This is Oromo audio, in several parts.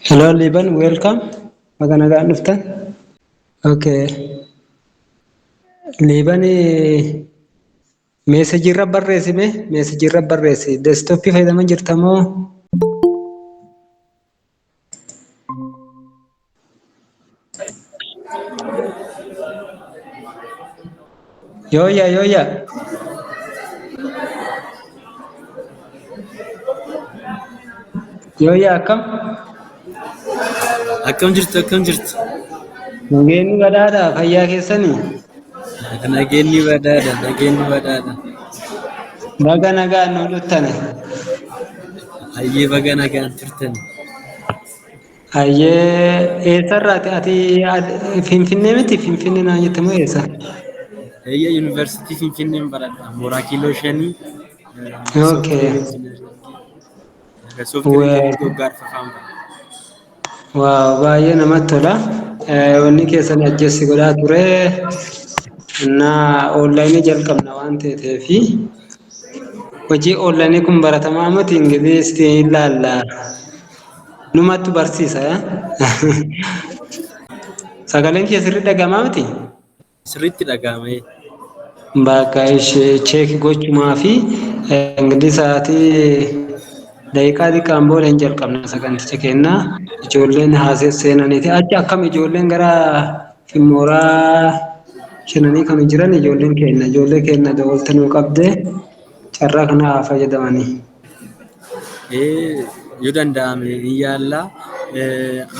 Hello Liban, welcome. Maganagaan dhuftan. Okay. Liban meesajii irra barreessime meesajii irra barreessi. Deeskitooppii fayyadamaa jirta moo? Yooyaa yooyaa. Yooyaa akkam? Akkam jirtu akkam jirtu? Nageenyi badhaadhaa fayyaa keessanii? Nageenyi badhaadha nageenyi badhaadha. Baga nagaan nu dhuftani. Hayyee baga nagaan turtani. Hayyee eessarraati ati Finfinnee miti? Finfinnee naan jette moo eessa? Hayyee yuunivarsiitii Finfinneen baradha. Mooraa kiiloo 5 Okay. sooftiweer injiinarii. Sooftiweer injiinarii waggaa arfaffaan bara. Waaw baay'ee namatti tola. Wanni keessan ajjeessi godhaa ture. Innaa onlaayinii jalqabna waan ta'eefi hojii onlaayinii kun baratamaa miti ingiliiziin ilaalla. Numatti barsiisa. Sagaleen kee sirrii dhagamaa miti? Sirriitti dhaga'ame. Bakka ishee cheek gochumaa fi ingilizaatii daqiiqaa xiqqaan booda hin jalqabna saganticha kennaa. Ijoolleen haasee seenaniiti. Achi akkam ijoolleen gara mooraa shananii kan jiran ijoolleen keenya. Ijoollee keenya dabaltee nuu qabdee carraa kana haa fayyadamanii. Yoo danda'ame ni yaalla.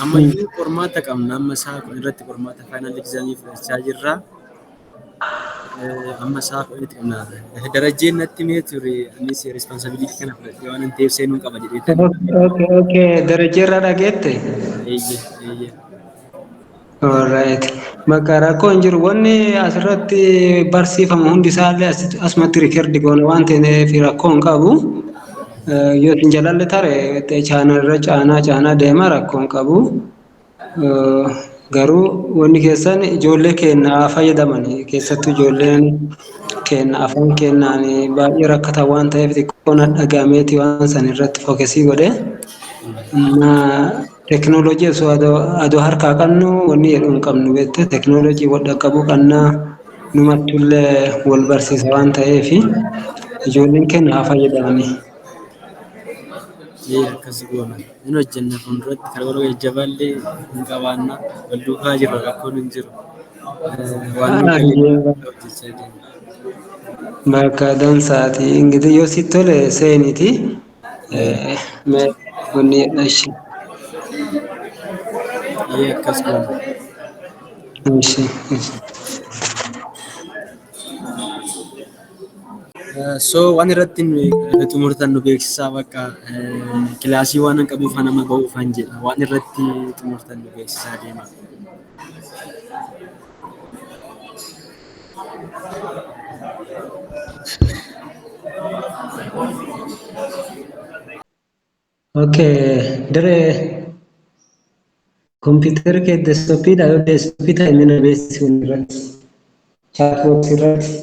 Ammayyuu qormaata qabna. Amma isaa irratti qormaata faayinaal egzaamii fudhachaa jirra. Amma isaa itti qabna. Darajeen natti mee ture anis responsibility kana fudhadhee waan hin ta'eef seenuu qaba jedhee. Okay, darajeerra dhageette. Eeyyee. Alright. Bakka rakkoo hin jiru. Wanni asirratti barsiifamu hundi isaallee asumatti riikerdi goona waan ta'eef rakkoo hin qabu. Yoo isin jalalle tare chaanarra caanaa deema rakkoo hin qabu. Garuu wanni keessan ijoollee keenya fayyadaman keessattuu ijoolleen keenya afaan keenyaan baay'ee rakkatan waan ta'eef xiqqoon dhagahameeti waan san irratti fookesii godhe. Teknooloojii osoo adoo harkaa qabnu wanni jedhu hin qabnu beekte teknooloojii wadda qabu qabnaa numattullee wal barsiisa waan ta'eef ijoolleen keenya haa fayyadamanii. Akkas goona. Inni hojjenna fuulduratti karoora jajjabaallee hin qabaanna. Wal duukaa jirra rakkoon hin jiru. Waan nu fayyadu hojjechaa deemna. Bakka dansaati. Ingitii yoo si tole seeniiti. Wanni jedha ishee. Akkas goona. So waan irratti xumurtan nu beeksisaa bakka kilaasii waan hin qabuuf nama ga'uuf han jedha. Waan irratti xumurtan nu beeksisaa deema. Okay, daree kompiitara kee deeskitooppiidha yoo deeskitooppii ta'e mina beeksisuu irratti chaatbooksii irratti.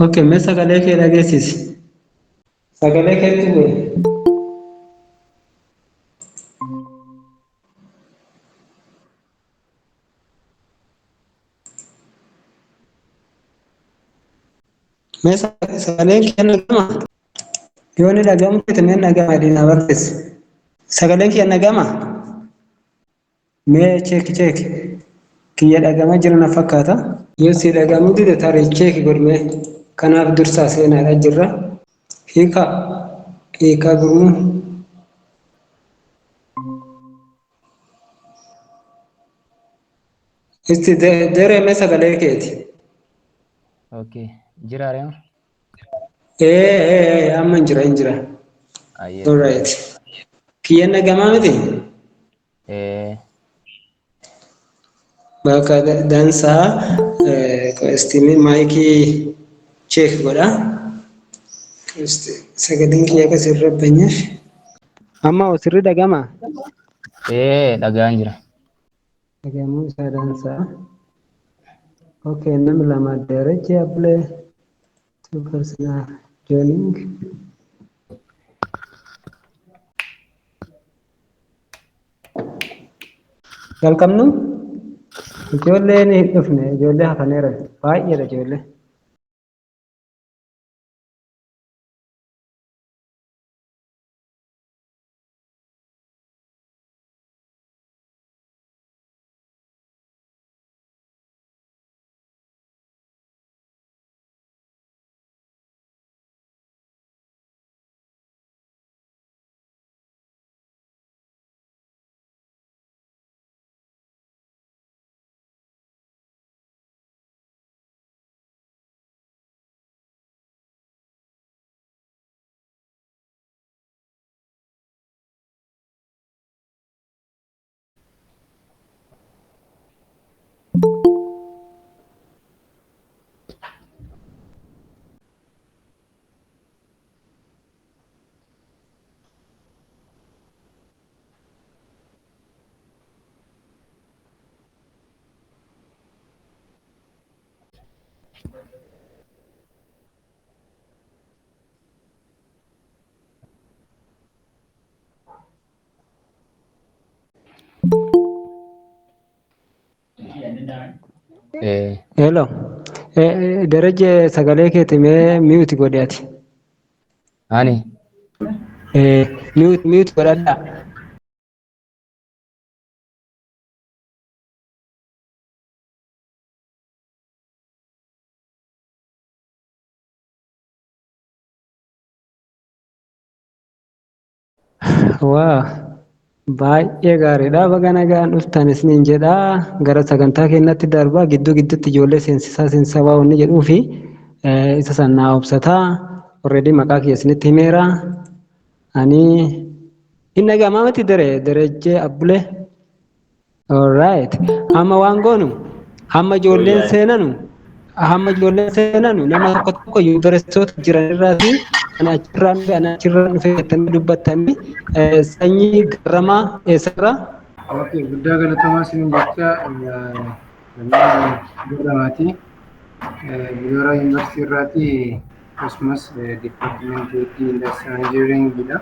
Okay, mee sagalee kee dhageessisi. Sagalee keetti bu'e. Mee sagaleen kee nagama? Yoo ni dhagamu ta'e mee nagama adiin barreessi. Sagaleen kee nagama? Mee cheek kiyya dhagamaa jiran fakkaata. Yoo si dhagamuu dide tarii cheek godhmee kanaaf dursaa seenaadha jirra. Hiika gurmuu. Isti dereemee sagalee keeti. Okay. Jira reema? Amma hin jira. Ayyee. Alright. Kiyyan dhagamaa miti? Bakka dansaa istiimii maayikii cheek godha. Sagaleen kiyya akka sirra banyaaf. Amma sirri dhagamaa? Dhagaan jira. Dhagamuu isaa dansaa. Okay, namni lama Darajjee Abbulee two personal joining. Jalqabnu ijoollee ni dhufne ijoollee hafaneera baay'eedha ijoollee. Hello. Darajjee sagalee keeti mee mute godhi ati. Ani? Mute godhadhaa. Waa baay'ee gaariidha. Baga nagaan dhuftan isiniin jedha. Gara sagantaa keenyatti darbaa gidduutti ijoollee seensisaa waa inni jedhuu fi isa sannaa obsataa. Already maqaa kiyya isinitti himeera. Ani hin dhagamaa miti Darajjee Abbulee. Alright. Amma waan goonu hamma ijoolleen seenanu nama tokko yuunivarsiitota jiran irraati ana achirraan dhufee jettanii dubbattanii sanyii Garramaa eessarraa? Okay, guddaa galatoomaa isin jecha Garramaati. Bu'uura yuunivarsiitii irraati akkasumas diippaartimentii industrial injineeringiidha.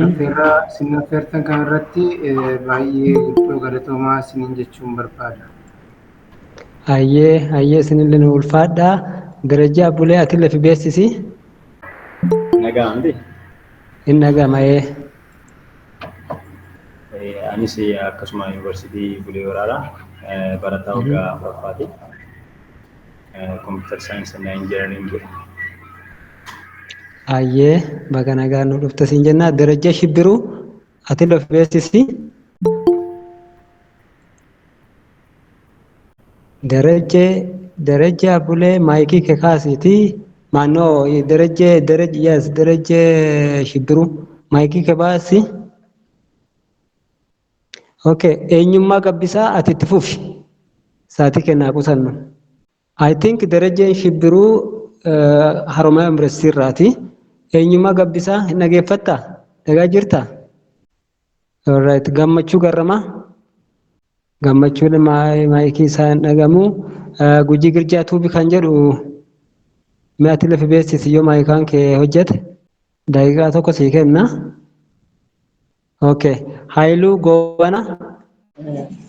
Affeerraa isin affeertan kanarratti baay'ee guddoo galatoomaa isin jechuun barbaada. Hayyee isinillee nu ulfaadhaa. Darajjee Abbulee ati lafi beeksisi. Nagaamti. Hin dhagahama. Anis akkasuma yuunivarsiitii Bulee Horaadha. Barataa waggaa afuraffaati. Computer science and engineering. Hayyee baga nagaan nu dhufte siin jenna. Darajjee Shibbiruu ati lafi beeksisi. Darajjee Abbulee maayikii kee kaasiiti. Maannoo Darajjee Shibbiruu maayikii kee baasi. Okay, eenyummaa gabbisaa ati itti fufi. Saatii kennaa qusannu. I think Darajjeen Shibbiruu Haromayaa Yuunivarsiitii irraati. Eenyummaa gabbisaa hin dhageeffattaa? Dhagaa jirtaa? Alright, Gammachuu Garramaa. Gammachuun maayikii isaa hin dhagamu. Gujii Girjaa Tuubii kan jedhu mee ati lafi beeksisi yoo maayikaan kee hojjete daqiiqaa tokko sii kenna. Okay, Haayiluu Goobana.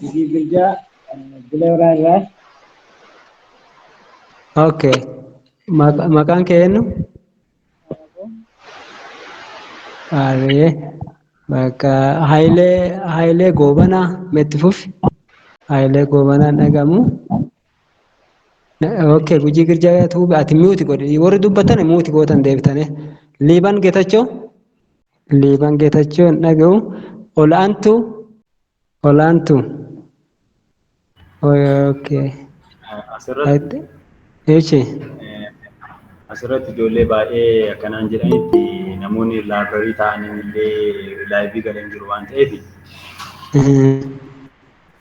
Gujii Girjaa Bulee Horaa irraa. Okay, maqaan kee eenyu? bakka Hayilee Goobanaa meetti fufi. Hayilee Goobanaa dhagamu. Okay, Gujii Girjaatuu ati miuti godhi. Warri dubbatan miuti gootan deebitanii. Liiban Geetachoo dhaga'u. Olaantu. Okay. Asirratti ijoollee baay'ee akkanaan jedhanitti namoonni laabirii ta'anii illee laayivii galan jiru waan ta'eef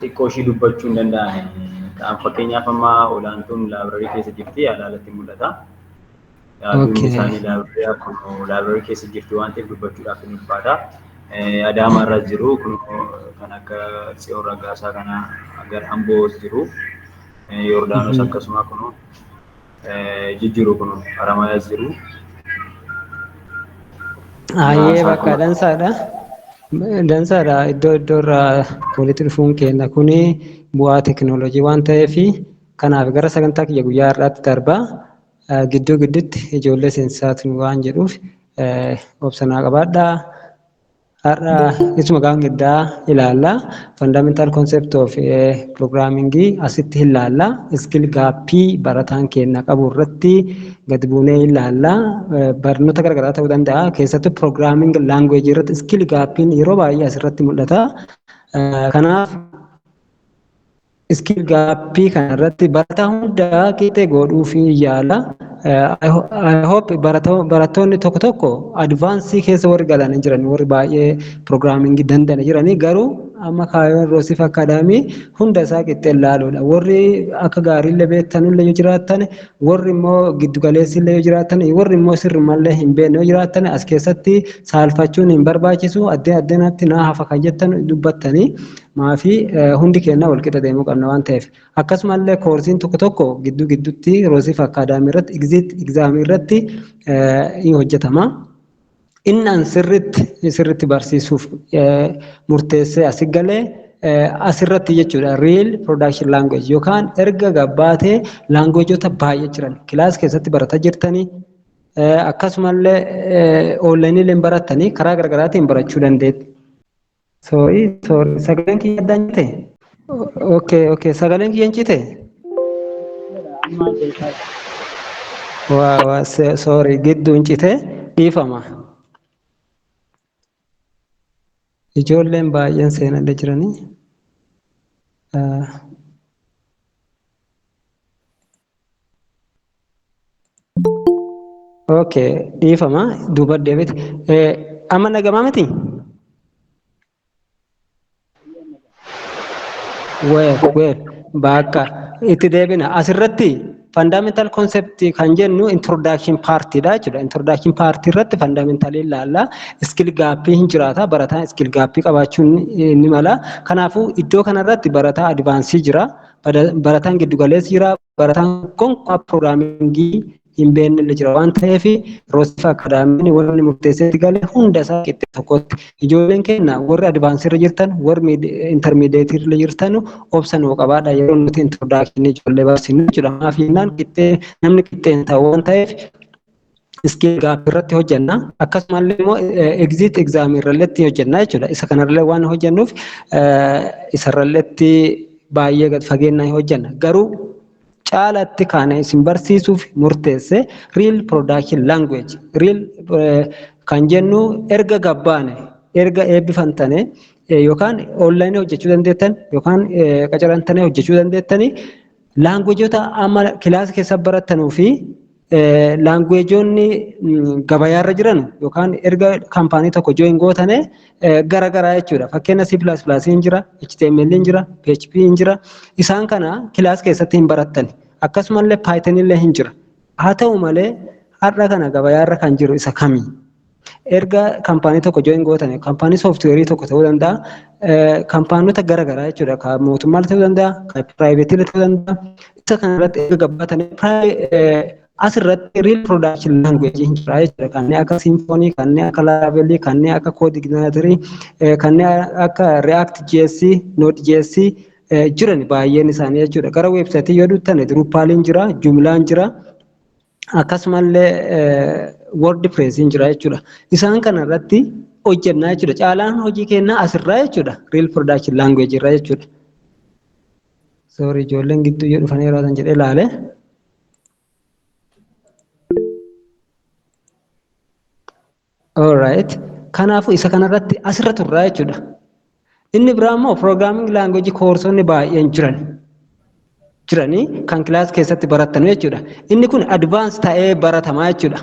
xiqqoo ishii dubbachuu hin danda'an. Fakkeenyaaf amma olaantuun laabirii keessa jirti alaalatti mul'ata. Yaaduun isaanii laabirii keessa jirti waan ta'eef dubbachuudhaaf ni ulfaata. Adaamaa irra jiru kun kan akka Tsiyoon Raggaasaa kana gara Amboos jiru. Yordaanos akkasuma kun jijjiiru kun Haramaayas jiru. Bakka dansaadha. Iddoo irraa walitti dhufuun keenya kuni bu'aa teekinooloojii waan ta'eef kanaaf gara sagantaa kiyya guyyaa har'aatti darba. Gidduu gidduutti ijoollee seensaatu waan jedhuuf obsanaa qabaadhaa. Har'a isuma gaan giddaa ilaalla. Fundamental concept of programming asitti ilaalla. Skill gaappii barataan keenya qabu irratti gadi buunee ilaalla. Barnoota garaagaraa ta'uu danda'a. Keessattuu programming language irratti skill gaappiin yeroo baay'ee asirratti mul'ata. Kanaaf skill gaappii kanarratti barataa hundaa qixxee godhuuf yaala. I hope barattoonni tokko advaansii keessa warri galan jiran warri baay'ee pirogiraamingii danda'an jiranii garuu amma kaayoon Roosif Akaadaamii hunda isaa qixxee ilaaluudha. Warri akka gaariillee beektanullee yoo jiraatan warri immoo giddugaleessillee yoo jiraatan warri immoo sirrumallee hin beekne yoo jiraatan as keessatti saalfachuun hin barbaachisu addeenatti naa hafa kan jettan dubbattanii maafi hundi keenya wal qixa deemuu qabna waan ta'eef akkasumallee koorsiin tokko gidduu gidduutti Roosif Akaadaamii irratti exaamii irratti ni hojjetama. Innan sirritti barsiisuuf murteessee asi galee asirratti jechuudha real production language yookaan erga gabbaatee languageota baay'ee jiran kilaas keessatti barataa jirtanii akkasumallee onlaayiniileen baratanii karaa garaagaraatiin barachuu dandeetti. Sagaleen kiyya addaan jite? Okay, sagaleen kiyya hin jite? Sorry, gidduu hin jite dhiifama. Ijoolleen baay'een seenaa jiranii. Okay, dhiifama duuba deebite. Amma nagamaa miti? Bakka itti deebina asirratti fundamental concept kan jennu introduction party dha jechuudha. Introduction party irratti fundamental ilaalla. Skill gaappii hin jiraata. Barataan skill gaappii qabaachuun ni mala. Kanaafuu iddoo kanarratti barataa advaansii jira. Barataan giddugaleessi jira. Barataan gonkumaa pirogiraamingii hin beekne jira waan ta'eef Roosif Akaadaamiin warri murteesseetti galee hunda isaa qixxee tokkotti ijoolleen keenya warri advaansii irra jirtan warri intermediate irra jirtan obsanoo qabaadha yeroo nuti introduction ijoollee barsiisnu jechuudha. Maaf jennaan namni qixxeen ta'u waan ta'eef skill gaappii irratti hojjenna. Akkasumallee immoo exit exam irratti hojjenna jechuudha. Isa kanarraa waan hojjennuuf isarratti baay'ee gad fageenyaan hojjenna. Garuu caalatti kana isin barsiisuuf murteesse real production language kan jennu erga gabbaane erga eebbifamtane yookaan onlaayinii hojjechuu dandeettan yookaan qacarantanii hojjechuu dandeettanii laangueejoota amma kilaasa keessa barattanuu fi laangueejoonni gabayaarra jiran yookaan erga kaampaanii tokko join gootane garagaraa jechuudha. Fakkeenya C++ hin jira, HTML hin jira, PHP hin jira. Isaan kana kilaasa keessatti hin barattan. Akkasumallee Python illee hin jira. Haa ta'u malee har'a kana gabayaarra kan jiru isa kami? Erga kaampaanii tokko join gootane kaampaanii sooftiweerii tokko ta'uu danda'a. Kaampaanota garagaraa jechuudha. Kan mootummaa ta'uu danda'a, kan piraayiveetii ta'uu danda'a. Isa kanarratti erga gabbaatanii asirratti real production language hin jira jechuudha. Kanneen akka Symfony, kanneen akka Laravel, kanneen akka Codeigniter, kanneen akka React.js, Node.js jiran baay'een isaanii jechuudha. Gara weebsaayitii yoo dhuftan Drupal jira, Joomla jira. Akkasumallee WordPress jira jechuudha. Isaan kanarratti hojjennaa jechuudha. Caalaan hojii kennaa asirraa jechuudha. Real production language irraa jechuudha. Sorry, ijoolleen gidduu yoo dhufanii yeroo jedhee ilaale. Alright. Kanaafuu isa kanarratti asirra turraa jechuudha. Inni biraa immoo programming language koorsonni baay'een jiranii kan kilaas keessatti baratan jechuudha. Inni kun advance ta'ee baratamaa jechuudha.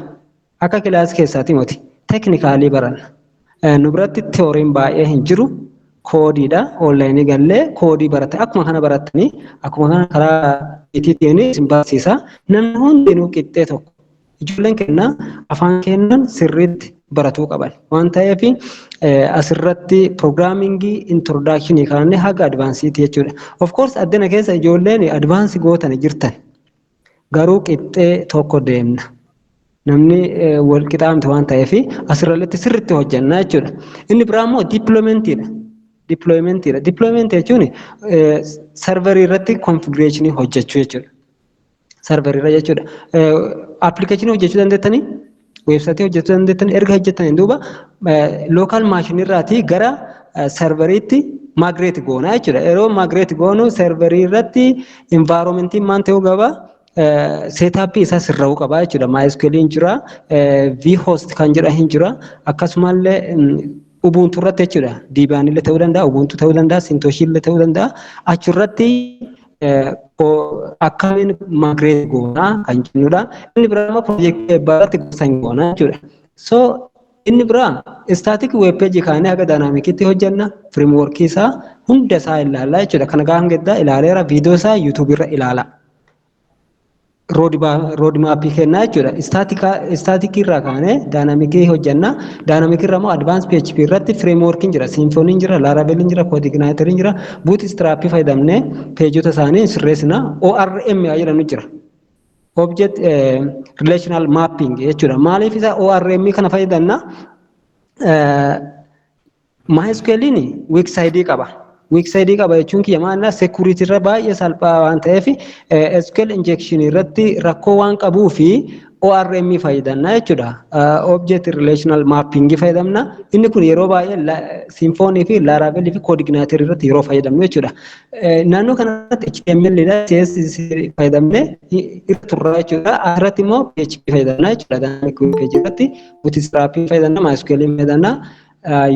Akka kilaas keessaati moti. Teknikaalii baranna. Nu biratti teoriin baay'ee hin jiru. Koodiidha. Onlaayinii gallee koodii barate. Akkuma kana baratanii akkuma kana karaa ittiin isin barsiisa. Namni hundinuu qixxee tokko. Ijoolleen keenya afaan kennan sirriitti baratuu qaban. Waan ta'eef asirratti programmingii introductionii kaanee haga advaansiitii jechuudha. Of course addina keessa ijoolleen advaansii gootanii jirtan. Garuu qixxee tokko deemna. Namni wal qixaamte waan ta'eef asirratti sirriitti hojjannaa jechuudha. Inni biraa immoo dippiloomeentiidha. Dippiloomentii jechuun sarvarii irratti konfigureeshinii hojjechuu jechuudha. Sarvarii irra jechuudha. Appilikeeshinii hojjechuu dandeettanii? Weebsaayitii hojjechuu dandeettanii? Erga hojjettanii duuba lookaal maashinii irraatii gara sarvariitti maagireet goonaa jechuudha. Yeroo maagireet goonu sarvarii irratti envaaroomentiin maal ta'uu qaba? Seetaappii isaa sirra'uu qaba jechuudha. MySQL hin jira, vhost kan jedhan jira. Akkasumallee Ubuntu irratti jechuudha. Debian illee ta'uu danda'a, Ubuntu ta'uu danda'a, Sintooshii illee ta'uu danda'a. Achirratti akkamiin maagireet goonaa kan jennudha. Inni biraa immoo piroojeektii eebbaarratti gosan goonaa jechuudha. So inni biraa istaatik weeb peejii kaanee haga daayinaamikiitti hojjenna. Firiimworkii isaa hunda isaa ilaallaa jechuudha. Kana gaangeddaa ilaaleera, viidiyoo isaa yuutuubii irra ilaala. Rood maappii kennaa jechuudha. Istaatikii irraa kaanee daayinaamikii hojjenna. Daayinaamikii irraa immoo advaans PHP irratti firiimworkiin jira, Symfoniin jira, Laravelin jira, Codeignatoriin jira. Bootstrapii fayyadamnee peejota isaanii sirreessina. ORM jedhamu jira. Object Relational Mapping jechuudha. Maaliif isa ORM kana fayyadamna? MySQLin weeksaayidii qaba. Weeksaayidii qaba jechuun kiyya maalidha? Security irra baay'ee salphaa waan ta'eef SQL injection irratti rakkoo waan qabuu fi ORM fayyadamna jechuudha. Object Relational Mapping fayyadamna. Inni kun yeroo baay'ee Symfony fi Laravel fi Codeignator irratti yeroo fayyadamnu jechuudha. Naannoo kanatti HTML dha CSS fayyadamne irra turra jechuudha. Asirratti immoo PHP fayyadamna jechuudha. Dynamic web page irratti Bootstrap fayyadamna, MySQL fayyadamna.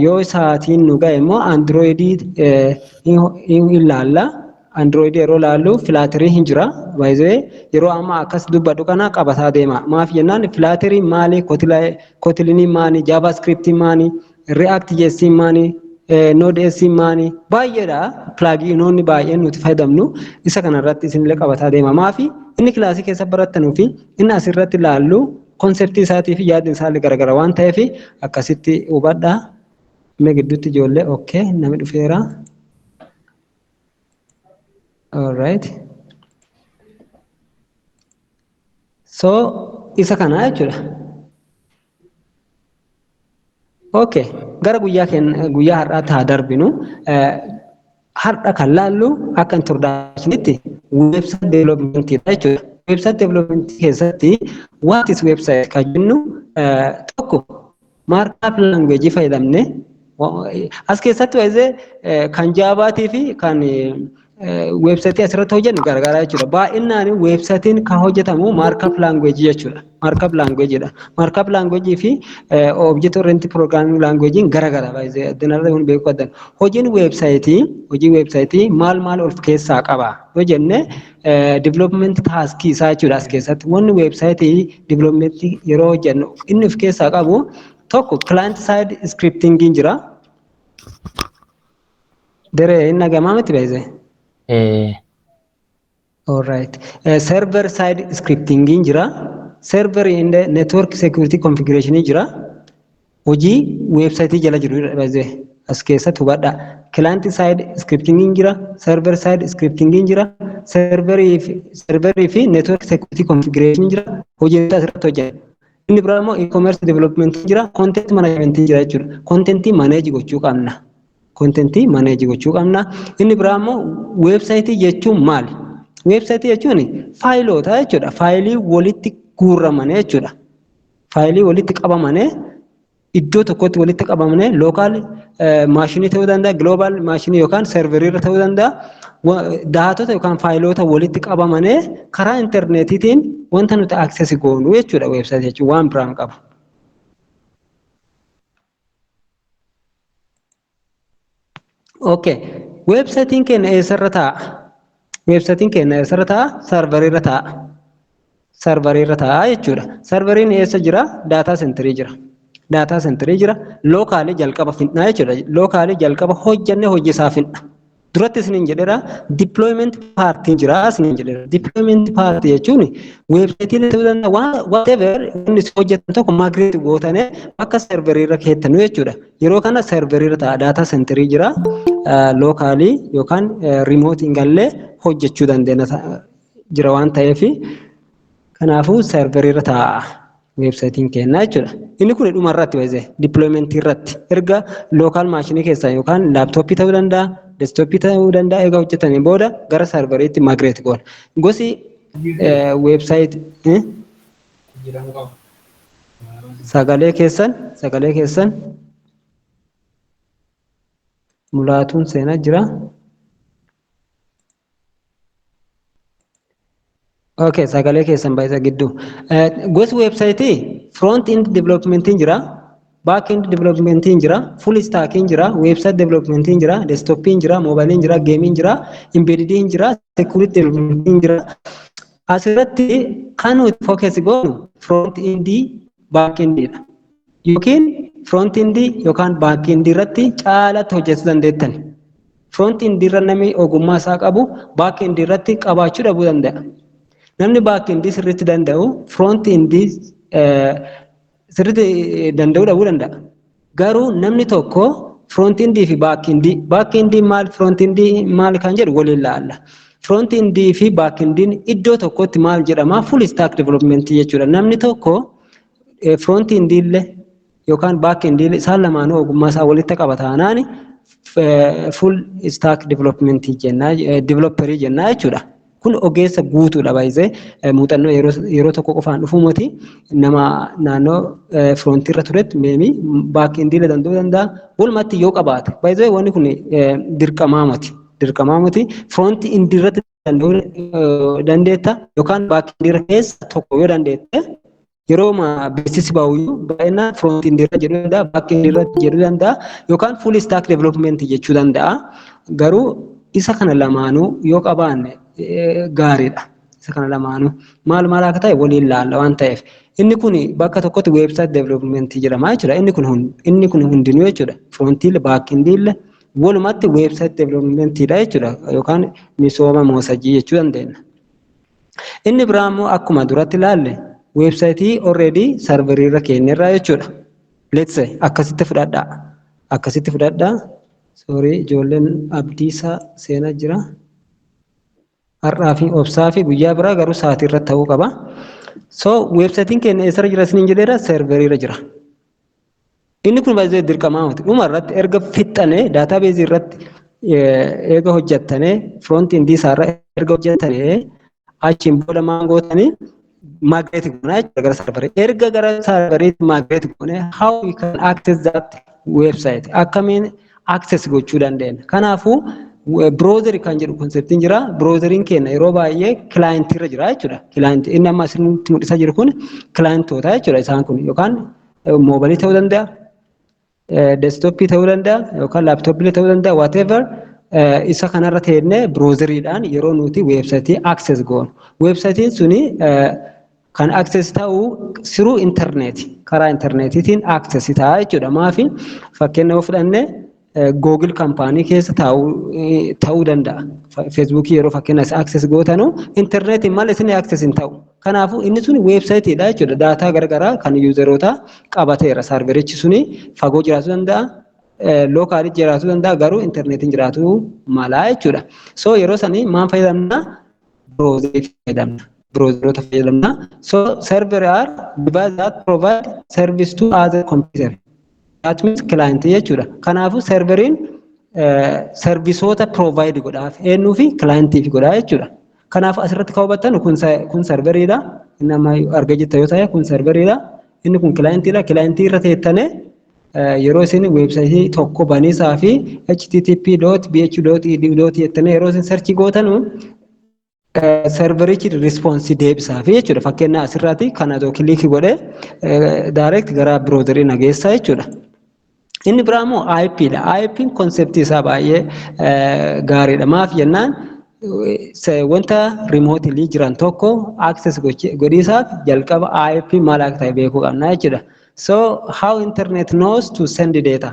Yoo sa'aatiin nu ga'e immoo Androidii hin ilaalla. Androidii yeroo laallu filaaterii hin jira. Baay'ee yeroo amma akkas dubbadhu kana qabataa deema. Maaf jennaan filaaterii maali? Kotilinii maali? JavaScript maali? React.js maali? Node.js maali? Baay'eedha. Pluginoonni baay'een nuti fayyadamnu. Isa kanarratti isinillee qabataa deema. Maafi inni kilaasii keessa barattanuu fi inni asirratti laallu konseptii isaatii fi yaadni isaallee garagara waan ta'eef akkasitti hubadhaa. Mee gidduutti ijoollee okay namni dhufeera. Alright. So isa kana jechuudha. Okay, gara guyyaa har'aatti haa darbinu. Har'a kan laallu akka introductionitti website development jechuudha. Website development keessatti what is website kan jennu tokko markup language fayyadamne as keessatti waa'ee kan jaavaatii fi kan website asirratti hojjennu garagaraa jechuudha. Baay'inaan websiteen kan hojjetamu markup language jechuudha. Markup language dha. Markup language fi object oriented programming language garagara baay'ee addunyaarra hin beeku addan. Hojii website maal of keessaa qaba yoo jenne development task isaa jechuudha as keessatti. Wanni website development yeroo hojjennu inni of keessaa qabu tokko client side scripting jira. Dere inni gamaa miti baay'ee. Alright. Server side scripting jira. Server in the network security configuration jira. Hojii website jala jiru baay'ee as keessatti hubadha. Client side scripting jira. Server side scripting jira. Server fi network security configuration jira. Hojii asirratti hojjenna. Inni biraa immoo e-commerce development jira. Content management jira jechuudha. Content manage gochuu qabna. Inni biraa immoo website jechuun maali? Website jechuun faayiloota jechuudha. Faayilii walitti guurramanii jechuudha. Faayilii walitti qabamanii iddoo tokkotti walitti qabamne lookaal maashinii ta'uu danda'a, global maashinii yookaan serverii irra ta'uu danda'a. Daatota yookaan faayiloota walitti qabamanii karaa intarneetiitiin wanta nuti access goonu jechuudha weebsaayitii jechuun waan biraan qabu. Okay, weebsaayitiin keenya eessarra taa'a? Weebsaayitiin keenya eessarra taa'a? Sarvariirra taa'a. Sarvariirra taa'a jechuudha. Sarvariin eessa jira? Daataa sentirii jira. Daataa sentirii jira. Lookaalii jalqaba fidnaa jechuudha. Lookaalii jalqaba hojjannee hojii isaa fidna. Duratti isiniin jedheera deployment paartiin jira isiniin jedheera. Deployment paartii jechuun weebsaayitiin ta'uu danda'a whatever inni hojjetan tokko migrate gootanii akka serveriirra keettanu jechuudha. Yeroo kana serveriirra ta'a data center jira lookaalii yookaan remote gallee hojjechuu dandeenya jira waan ta'eef kanaafuu serveriirra ta'a weebsaayitiin keenya jechuudha. Inni kun dhuma irratti wayzee deployment irratti erga lookaal maashinii keessaa yookaan laaptooppii ta'uu danda'a. Desktopii ta'uu danda'a egaa hojjetanii booda gara sarvariitti migrate goona. Gosi weebsaayitii sagalee keessan mulaatuun seenaa jira. Okay, sagalee keessan baay'isa gidduu. Gosi weebsaayitii front end developmentiin jira. Back end developmentiin jira, full stacking jira, website developmentiin jira, desktopiin jira, mobiiliin jira, geemiin jira, embeddediin jira, security developmentiin jira. Asirratti kan nuti focus goonu front end back endidha. Yookiin front end yookaan back end irratti caalatti hojjechuu dandeettan. Front end irra namni ogummaa isaa qabu back end irratti qabaachuu dhabuu danda'a. Namni back end sirriitti danda'u front end sirriitti danda'uu dhabuu danda'a. Garuu namni tokko front end fi back end maal front end maal kan jedhu waliin laalla. Front end fi back end iddoo tokkotti maal jedhama full stack development jechuudha. Namni tokko front end illee yookaan back end illee isaan lamaanuu ogummaa isaa walitti qaba taanaan full stack development jenna developer jenna jechuudha. Kun ogeessa guutuudha baay'ee muuxannoo yeroo tokko qofaan dhufuu miti nama naannoo front irra turetti meemi back end illee danda'uu danda'a walumatti yoo qabaate baay'ee wanni kun dirqamaa miti front end irratti danda'uu dandeetta yookaan back end irra keessa tokko yoo dandeette yeroo beeksisi baay'ee baay'inaan front end irra jedhuu danda'a back end irra jedhuu danda'a yookaan full stack development jechuu danda'a garuu isa kana lamaanuu yoo qabaanne gaariidha. Isa kana lamaanuu maal akka ta'e waliin laalla waan ta'eef inni kun bakka tokkotti website development jedhama jechuudha. Inni kun hundinuu jechuudha. Front end back end walumatti website development jechuudha yookaan misooma moosajii jechuu dandeenya. Inni biraa immoo akkuma duratti ilaalle website already server irra keenyarra jechuudha. Let's say akkasitti fudhadhaa. Sorry ijoolleen abdiisaa seenaa jira. Har'aa fi obsaa fi guyyaa biraa garuu sa'aatii irratti ta'uu qaba. So weebsaayitiin keenya eessarra jira isiniin jedheera serveriirra jira. Inni kun baay'ee dirqamaa miti. Dhuma irratti erga fixxanee daataabeezii irratti eega hojjettanii front end isaarra erga hojjettanii achiin booda maal gootanii migrate goonaa jechuudha gara serverii. Erga gara serveriitti migrate goonee how we can access that website akkamiin access gochuu dandeenya. Kanaafuu browser kan jedhu konseptiin jira. Browseriin keenya yeroo baay'ee client irra jira jechuudha. Client inni amma isinitti mul'isaa jiru kun clientoota jechuudha isaan kun yookaan mobilii ta'uu danda'a, desktopii ta'uu danda'a yookaan laptopii ta'uu danda'a whatever isa kanarra teennee browseriidhaan yeroo nuti websaayitii access goonu. Websaayitiin suni kan access ta'u through internet karaa internetiitiin access ta'a jechuudha. Maafi fakkeenya fudhannee Google kaampaanii keessa ta'uu danda'a. Facebook yeroo fakkeenyaaf access gootanu internetiin maal isin access hin ta'u. Kanaafuu inni sun websaayitiidha jechuudha. Daataa garagaraa kan yuuzeroota qabateera. Sarverichi suni fagoo jiraachuu danda'a. Lookaalii jiraachuu danda'a garuu internetiin jiraachuu mala jechuudha. So yeroo sanii maal fayyadamna? Browserii fayyadamna. Browseroota fayyadamna. So server are device that provide service to other computer. That means client jechuudha. Kanaafuu serveriin servisoota provide godhaaf eenyuu fi clientiif godhaa jechuudha. Kanaaf asirratti kan hubattan kun serveriidha. Inni amma argaa jirtan yoo ta'e kun serveriidha. Inni kun clientiidha. Clientii irra teettanii yeroo isin weebsaayitii tokko baniisaa fi http://bh.edu. jettanii yeroo isin sarchii gootanu serverichi response deebisaa fi jechuudha. Fakkeenyaaf asirratti kana kilikii godhee direct gara browserii nageessaa jechuudha. Inni biraa immoo IP dha. IP'n konseptii isaa baay'ee gaariidha. Maaf jennaan wanta remotely jiran tokko access godhiisaaf jalqaba IP maal akka ta'e beekuu qabna jechuudha. So how internet knows to send data?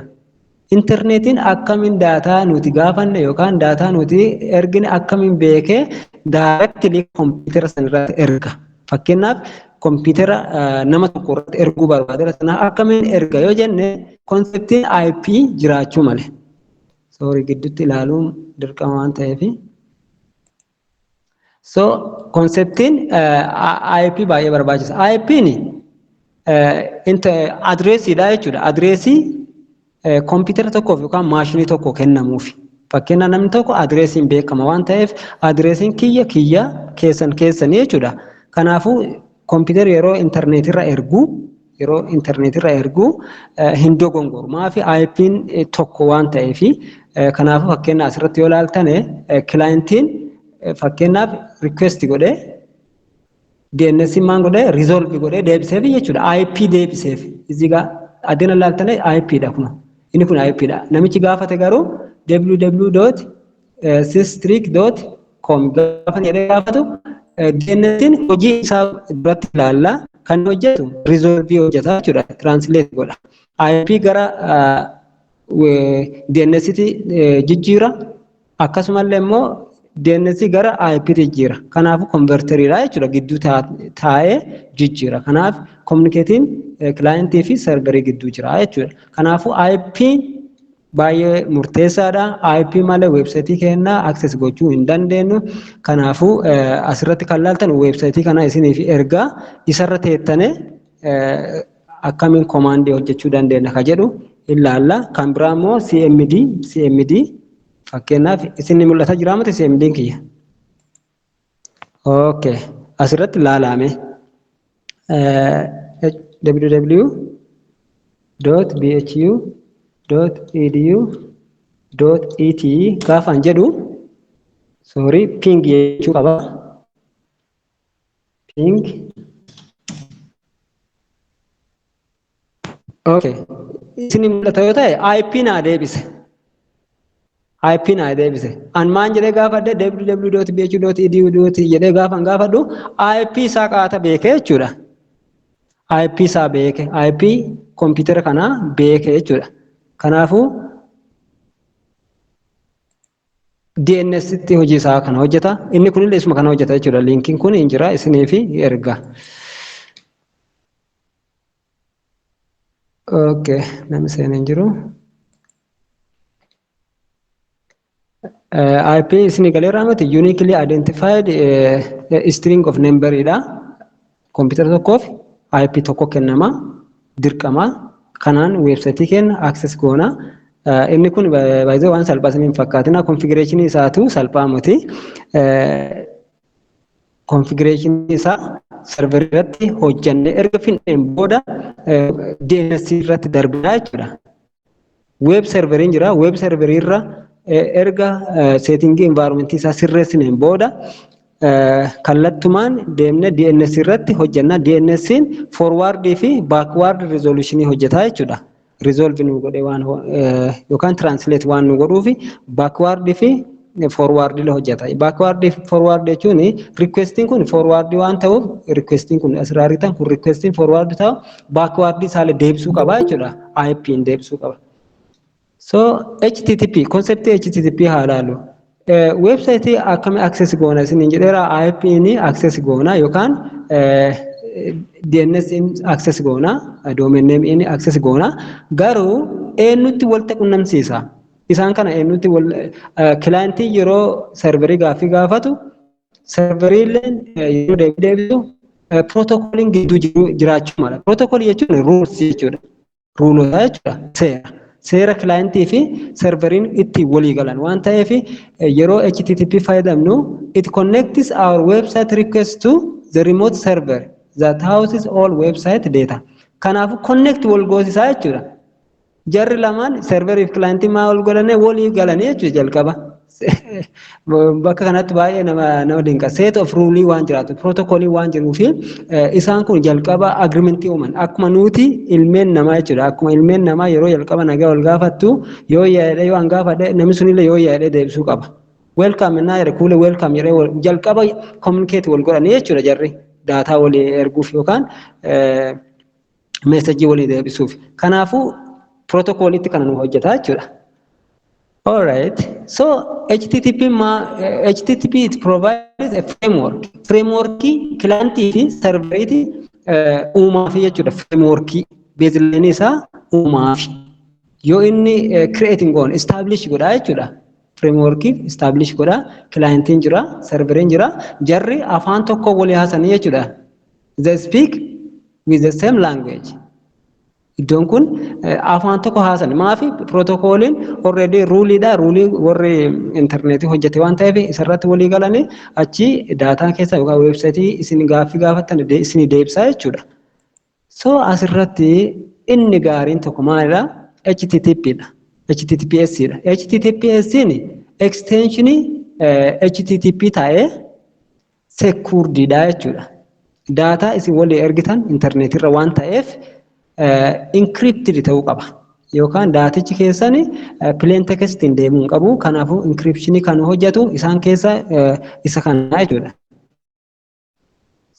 Internetiin akkamiin daataa nuti gaafanne yookaan daataa nuti ergine akkamiin beekee directly computer sanarratti erga. Fakkeenyaaf computer nama tokko irratti erguu barbaadera sana akkamiin erga yoo jenne konseptiin IP jiraachuu malee. Sorry gidduutti ilaaluun dirqama waan ta'eef. So konseptiin IP baay'ee barbaachisa. IP'n adreesiidha jechuudha. Adreesii computer tokkoof yookaan maashinii tokko kennamuufi. Fakkeenyaaf namni tokko adreesiin beekama waan ta'eef adreesiin kiyya keessanii jechuudha. Kanaafuu computer yeroo internetirra erguu hin dogongoru. Maafi IP'n tokko waan ta'eef kanaafuu fakkeenyaaf asirratti yoo ilaaltan clientiin fakkeenyaaf request godhee DNS maan godhee resolve godhee deebiseef jechuudha. IP deebiseef. Iziga addina ilaaltan IP dha kun. Inni kun IP dha. Namichi gaafate garuu www.systric.com gaafa jedhee gaafatu DNS'n hojii isaa duratti ilaalla. Kan hojjetu resolve hojjeta jechuudha. Translate godha. IP gara DNS'tti jijjiira. Akkasumallee immoo DNS gara IP jijjiira. Kanaafuu converteriidha jechuudha. Gidduu taa'ee jijjiira. Kanaaf communicating clientii fi serverii gidduu jira jechuudha. Kanaafuu IP baay'ee murteessaadha. IP malee weebsaayitii keenyaa access gochuu hin dandeenyu. Kanaafuu asirratti kan ilaaltan weebsaayitii kana isiniif ergaa isarra teettane akkamiin komaandii hojjechuu dandeenya ka jedhu ilaalla. Kan biraa immoo CMD fakkeenyaaf isin mul'ata jira miti CMD'n kiyya. Okay. Asirratti ilaalame www.bhu.edu.et gaafan jedhu sorry ping jechuu qaba. Ping. Okay. Isin mul'ata yoo ta'e IP naa deebise. IP naa deebise. An maan jedhee gaafadhe www.bhu.edu jedhee gaafadhu IP isaa qaata beekee jechuudha. IP isaa beeke. IP computer kana beeke jechuudha. Kanaafuu DNS tti hojii isaa kana hojjeta. Inni kunillee isuma kana hojjeta jechuudha. Linkiin kun hin jira isiniif erga. Okay, namni seenee hin jiru. IP isin galeera miti uniquely identified string of number idha. Computer tokkoof IP tokko kennama dirqama kanaan websaayitii keenya access goona. Inni kun baay'ee waan salphaa isiniin fakkaatina configuration isaatu salphaa miti. Configuration isaa server irratti hojjannee erga fixneen booda DNS irratti darbina jechuudha. Web serveriin jira. Web serverii irra erga setting environment isaa sirreessineen booda kallattumaan deemne DNS irratti hojjanna. DNS'n forward fi backward resolution hojjeta jechuudha. Resolve nu godhe waan yookaan translate waan nu godhuufi backward fi forward le hojjeta. Backward forward jechuun requesting kun forward waan ta'uuf requesting kun asirraaritan kun requesting forward ta'u backward isaale deebisuu qaba jechuudha. IP'n deebisuu qaba. So HTTP concept HTTP haalaalu website akkami access goona isin jedheera IP'n access goona yookaan DNS access goona domain name access goona garuu eenyutti wal qunnamsiisa isaan kana eenyutti wal client yeroo serverii gaafatu serveriileen yeroo deebisu protocolling gidduu jiraachuu mala. Protocol jechuun rules jechuudha. Ruulota jechuudha. Seera clientii fi serveriin itti walii galan waan ta'eef yeroo HTTP fayyadamnu it connects our website request to the remote server that houses all website data. Kanaafuu connect wal goosisaa jechuudha. Jarri lamaan serveriif kilaantii maa ol godhanii walii galanii jechuudha jalqaba. Bakka kanatti baay'ee nama dinqa. Set of rulii waan jiraatu, protocol waan jiruufi isaan kun jalqaba agreementii uuman. Akkuma nuti ilmeen namaa jechuudha. Akkuma ilmeen namaa yeroo jalqaba nagaa wal gaafattu yoo yaadee yoo hangaafadhe namni sunillee yoo yaadee deebisuu qaba. Welcome naa jedhe kuulee welcome jedhee jalqaba communicate wal godhanii jechuudha jarri. Daataa walii erguuf yookaan meesajii walii deebisuuf. Kanaafuu protocolitti kana nu hojjetaa jechuudha. All right. So HTTP it provides a framework. Frameworkii clientii fi serveriiti uumaa fi jechuudha. Frameworkii baseline isaa uumaa fi yoo inni creating goon establish godhaa jechuudha. Frameworkii establish godhaa clientiin jira, serveriin jira, jarri afaan tokko walii haasanii jechuudha. They speak with the same language. Iddoon kun afaan tokko haasan maafi protocoliin already ruleedha rulii warri internetii hojjete waan ta'eef isarratti walii galanii achi daataa keessa yookaan websaayitii isin gaaffii gaafattan isin deebisaa jechuudha. So asirratti inni gaariin tokko maalidha? HTTPdha. HTTPSdha. HTTPS'n extensionii HTTP ta'ee securedidha jechuudha. Daataa isin walii ergitan internetirra waan ta'eef encrypted ta'uu qaba yookaan daatichi keessan plain text hin deemuu hin qabu. Kanaafuu encryption kan hojjetu isaan keessa isa kana jechuudha.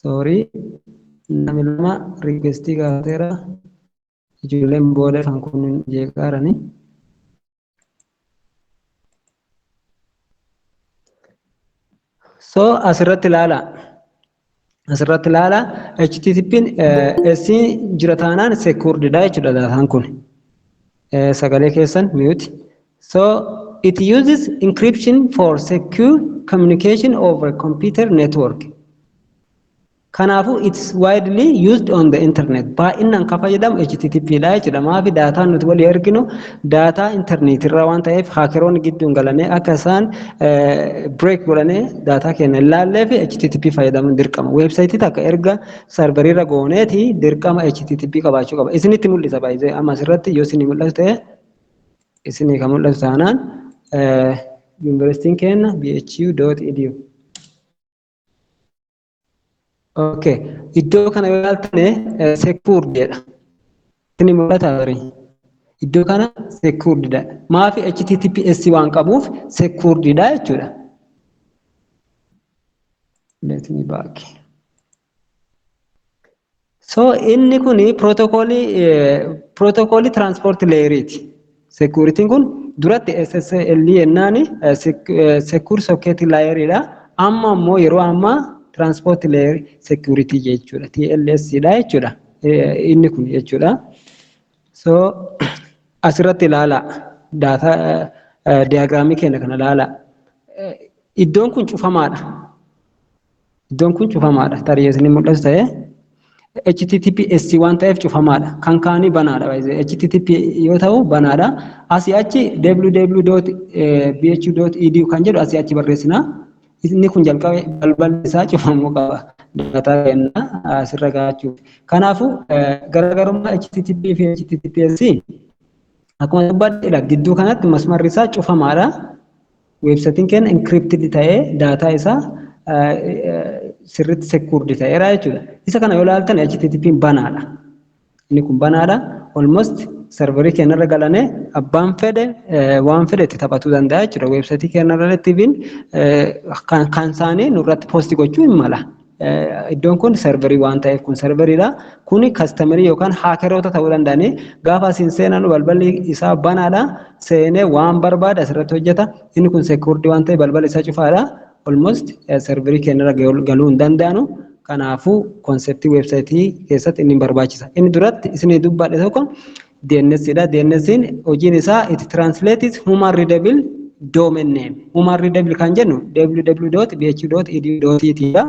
Sorry namni lama request gaafateera ijoolleen booda kan kun jeeqaarani. So asirratti ilaala. Asirratti ilaala HTTP'n jira taanaan securedidha jechuudha daataan kun. Sagalee keessan mute. So it uses encryption for secure communication over computer network. Kanaafuu it's widely used on the internet. Baay'inaan kan fayyadamu HTTPdha jechuudha. Maafi daataan nuti walii erginu daataa internetirraa waan ta'eef haakeroonni gidduun galanii akka isaan break godhanii daataa keenya ilaalleef HTTP fayyadamuun dirqama. Websaayitii takka erga sarveriirra gooneeti dirqama HTTP qabaachuu qaba. Isinitti mul'isa baay'ee amma asirratti yoo isinii mul'atu ta'e isinii kan mul'atu taanaan yuunivarsiitiin keenya bhu.edu. Okay, iddoo kana yoo ilaaltane securedidha. Isin mul'ata barii. Iddoo kana securedidha. Maafi HTTPS waan qabuuf securedidha jechuudha. Let me back. So inni kuni protocolii transport layeriti. Security'n kun duratti SSL yennaani secure socket layeridha. Amma immoo yeroo ammaa transport layer security jechuudha. TLS dha jechuudha. Inni kun jechuudha. So asirratti ilaala data diagramii keenya kana ilaala. Iddoon kun cufamaadha. Iddoon kun cufamaadha. Tarii isin mul'atu ta'e HTTPS waan ta'eef cufamaadha. Kan kaanii banaadha. HTTP yoo ta'u banaadha. Asii achi www.bhu.edu kan jedhu asii achi barreessina. Inni kun jalqabe balballi isaa cufamuu qaba. Daataa keenya asirra gaachuuf. Kanaafuu garaagarummaa HTTP fi HTTPS akkuma dubbadheedha gidduu kanatti masmarri isaa cufamaadha. Websaayitiin keenya encrypted ta'ee daataa isaa sirriitti secured ta'eera jechuudha. Isa kana yoo ilaaltan HTTP banaadha. Inni kun banaadha. Almost serverii keenyarra galanii abbaan fedhe waan fedhe itti taphatuu danda'a jechuudha. Websaayitii keenyarratti kan isaanii nurratti posti gochuu hin mala. Iddoon kun serverii waan ta'eef kun serveriidha. Kuni kastamerii yookaan haakeroota ta'uu danda'anii gaafa isin seenan balballi isaa banaadha. Seenee waan barbaade asirratti hojjeta. Inni kun secured waan ta'eef balballi isaa cufaadha. Almost serverii keenyarra galuu hin danda'anu. Kanaafuu konseptii websaayitii keessatti inni barbaachisa. Inni duratti isin dubbadhe tokko DNS dha. DNS'n hojiin isaa it translates human readable domain name. Human readable kan jennu www.bhu.edu.it dha.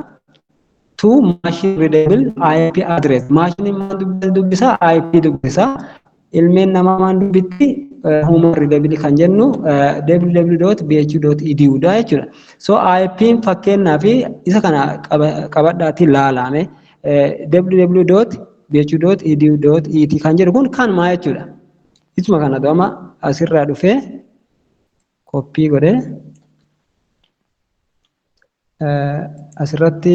To machine readable IP address. Machine maan dubbisa IP dubbisa. Ilmeen namaa maan dubbitti human readable kan jennu www.bhu.edu dha jechuudha. So IP'n fakkeenyaaf isa kana qabadhaatti ilaalame www.bhu.edu.it kan jedhu kun kan maa jechuudha. Isuma kana dooma asirraa dhufee koppii godhee asirratti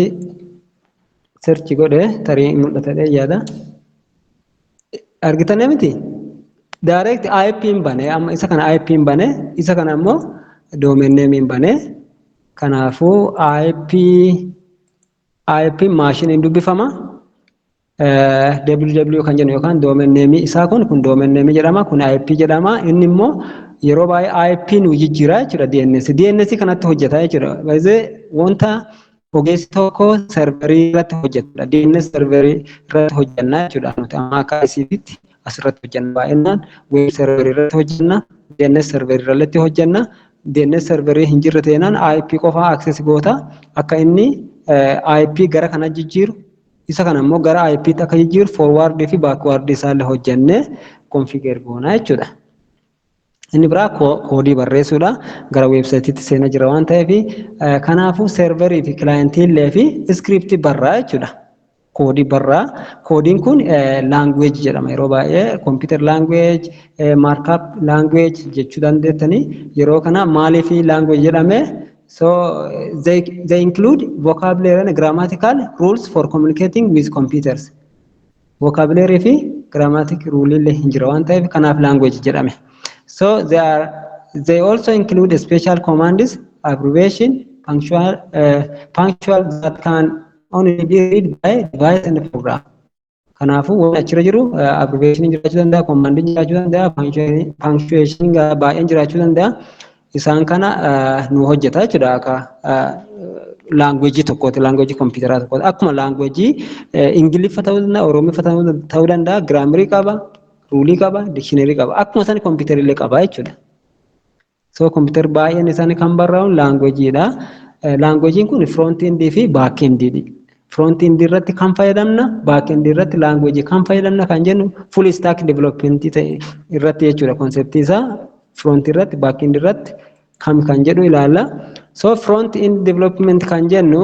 search godhee tarii mul'atadhee yaada. Argitanii miti? Direct IP hin bane amma isa kana IP hin bane isa kana ammoo domain name hin bane. Kanaafuu IP maashiniin dubbifama. www kan jennu yookaan domain name isaa kun domain name jedhama, kun IP jedhama. Inni immoo yeroo baay'ee IP nu jijjiira jechuudha DNS kanatti hojjeta jechuudha. Baay'ee wanta ogeessi tokko serverii irratti hojjetudha. DNS serverii irratti hojjenna jechuudha. Nuti amma akka ICTtti asirratti hojjenna baay'inaan web serverii irratti hojjenna, DNS serverii irratti hojjenna. DNS serverii hin jirre ta'inaan IP qofa access goota akka inni IP gara kana jijjiiru. Isa kana immoo gara IP akka jijjiiru forward fi backward isaallee hojjennee configure goona jechuudha. Inni biraa koodii barreessuudha. Gara weebsaayitiitti seenaa jira waan ta'eef kanaafuu serverii fi clientillee fi script barraa jechuudha. Koodii barraa. Koodiin kun language jedhama yeroo baay'ee computer language, markup language jechuu dandeettanii yeroo kana maaliif language jedhame? So they include vocabulary and grammatical rules for communicating with computers. Vocabulary fi grammatic rule illee hin jira waan ta'eef kanaaf language jedhame. So they also include special commands, abbreviation, punctual that can only be read by device and program. Kanaafuu waan achirra jiru abbreviation jiraachuu danda'a, command jiraachuu danda'a, punctuation baay'een jiraachuu danda'a. Isaan kana nu hojjeta jechuudha akka language tokkooti, language computeraa tokkooti. Akkuma language Ingiliffa ta'uu danda'a, Oromiffa ta'uu danda'a, grammar qaba, rulii qaba, dictionary qaba. Akkuma isaan computer illee qaba jechuudha. So computer baay'een isaanii kan barraa'u languageedha. Languageen kun front end fi back end dha. Front end irratti kan fayyadamna, back end irratti language kan fayyadamna kan jennu full stack development irratti jechuudha. Concept isaa front irratti back end irratti kan jedhu ilaalla. So front end development kan jennu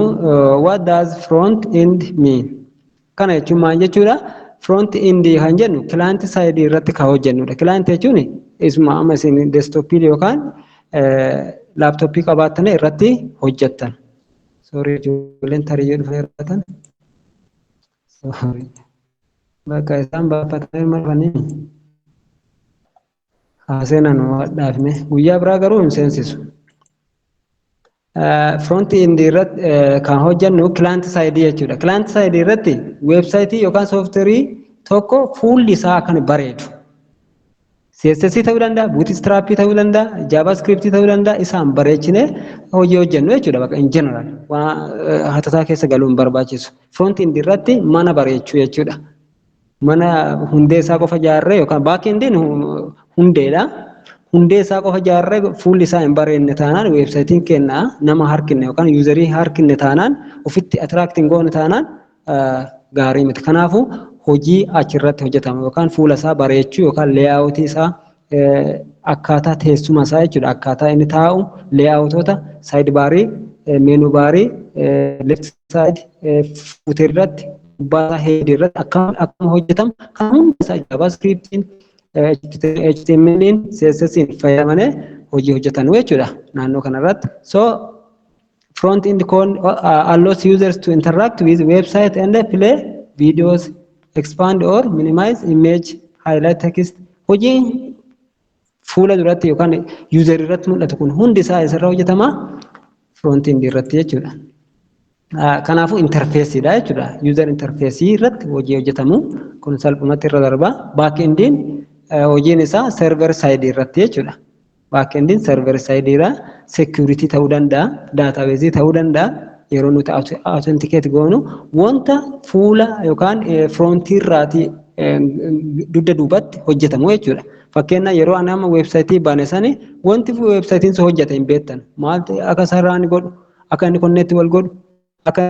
what does front end mean? Kana jechuun maal jechuudha? Front end kan jennu client side irratti kan hojjennudha. Client jechuun isuma amma isin desktop yookaan laptop qabaatan irratti hojjettan. Sorry ijoolleen tarii jedhu fayyadatan. Sorry. Bakka isaan baafatan marfanii. Haaseenan dhaafne guyyaa biraa garuu hin seensisu. Front end irratti kan hojjennu client side jechuudha. Client side irratti website yookaan software tokko fuulli isaa kan bareedu. CSS ta'uu danda'a, Bootstrap ta'uu danda'a, JavaScript ta'uu danda'a, isaan bareechinee hojii hojjennu jechuudha bakka in general. Waan hatataa keessa galuun barbaachisu. Front end irratti mana bareechuu jechuudha. Mana hundee isaa qofa ijaarree yookaan back endiin hundeedha. Hundee isaa qofa ijaarree fuulli isaa hin bareedne taanaan weebsaayitiin kennaa nama harkinne yookaan yuuzarii harkinne taanaan ofitti attraacting goone taanaan gaarii miti. Kanaafuu hojii achirratti hojjetamu yookaan fuula isaa bareechuu yookaan layout isaa akkaataa teessuma isaa jechuudha. Akkaataa inni taa'u layoutota side barii, menu barii, left side footer irratti gubbaa head irratti akkama hojjetamu kan hunda isaa JavaScriptiin HTMLin CSSin fayyadamanii hojii hojjetan jechuudha naannoo kanarratti. So front end allows users to interact with website and play videos, expand or minimize image, highlight text. Hojiin fuula duratti yookaan user irratti mul'atu kun hundi isaa isarra hojjetama front end irratti jechuudha. Kanaafuu interfaceedha jechuudha. User interface irratti hojii hojjetamu kun salphumatti irra darba. Back endiin hojiin isaa server side irratti jechuudha. Back endiin server side irra security ta'uu danda'a, database ta'uu danda'a. Yeroo nuti authenticate goonu wanta fuula yookaan front irraati dugda duubatti hojjetamu jechuudha. Fakkeenyaaf yeroo ani amma websaayitii bane sani wanti websaayitiin sun hojjeta hin beektan. Maaltu akka sararaan godhu, akka inni konneetti wal godhu, akka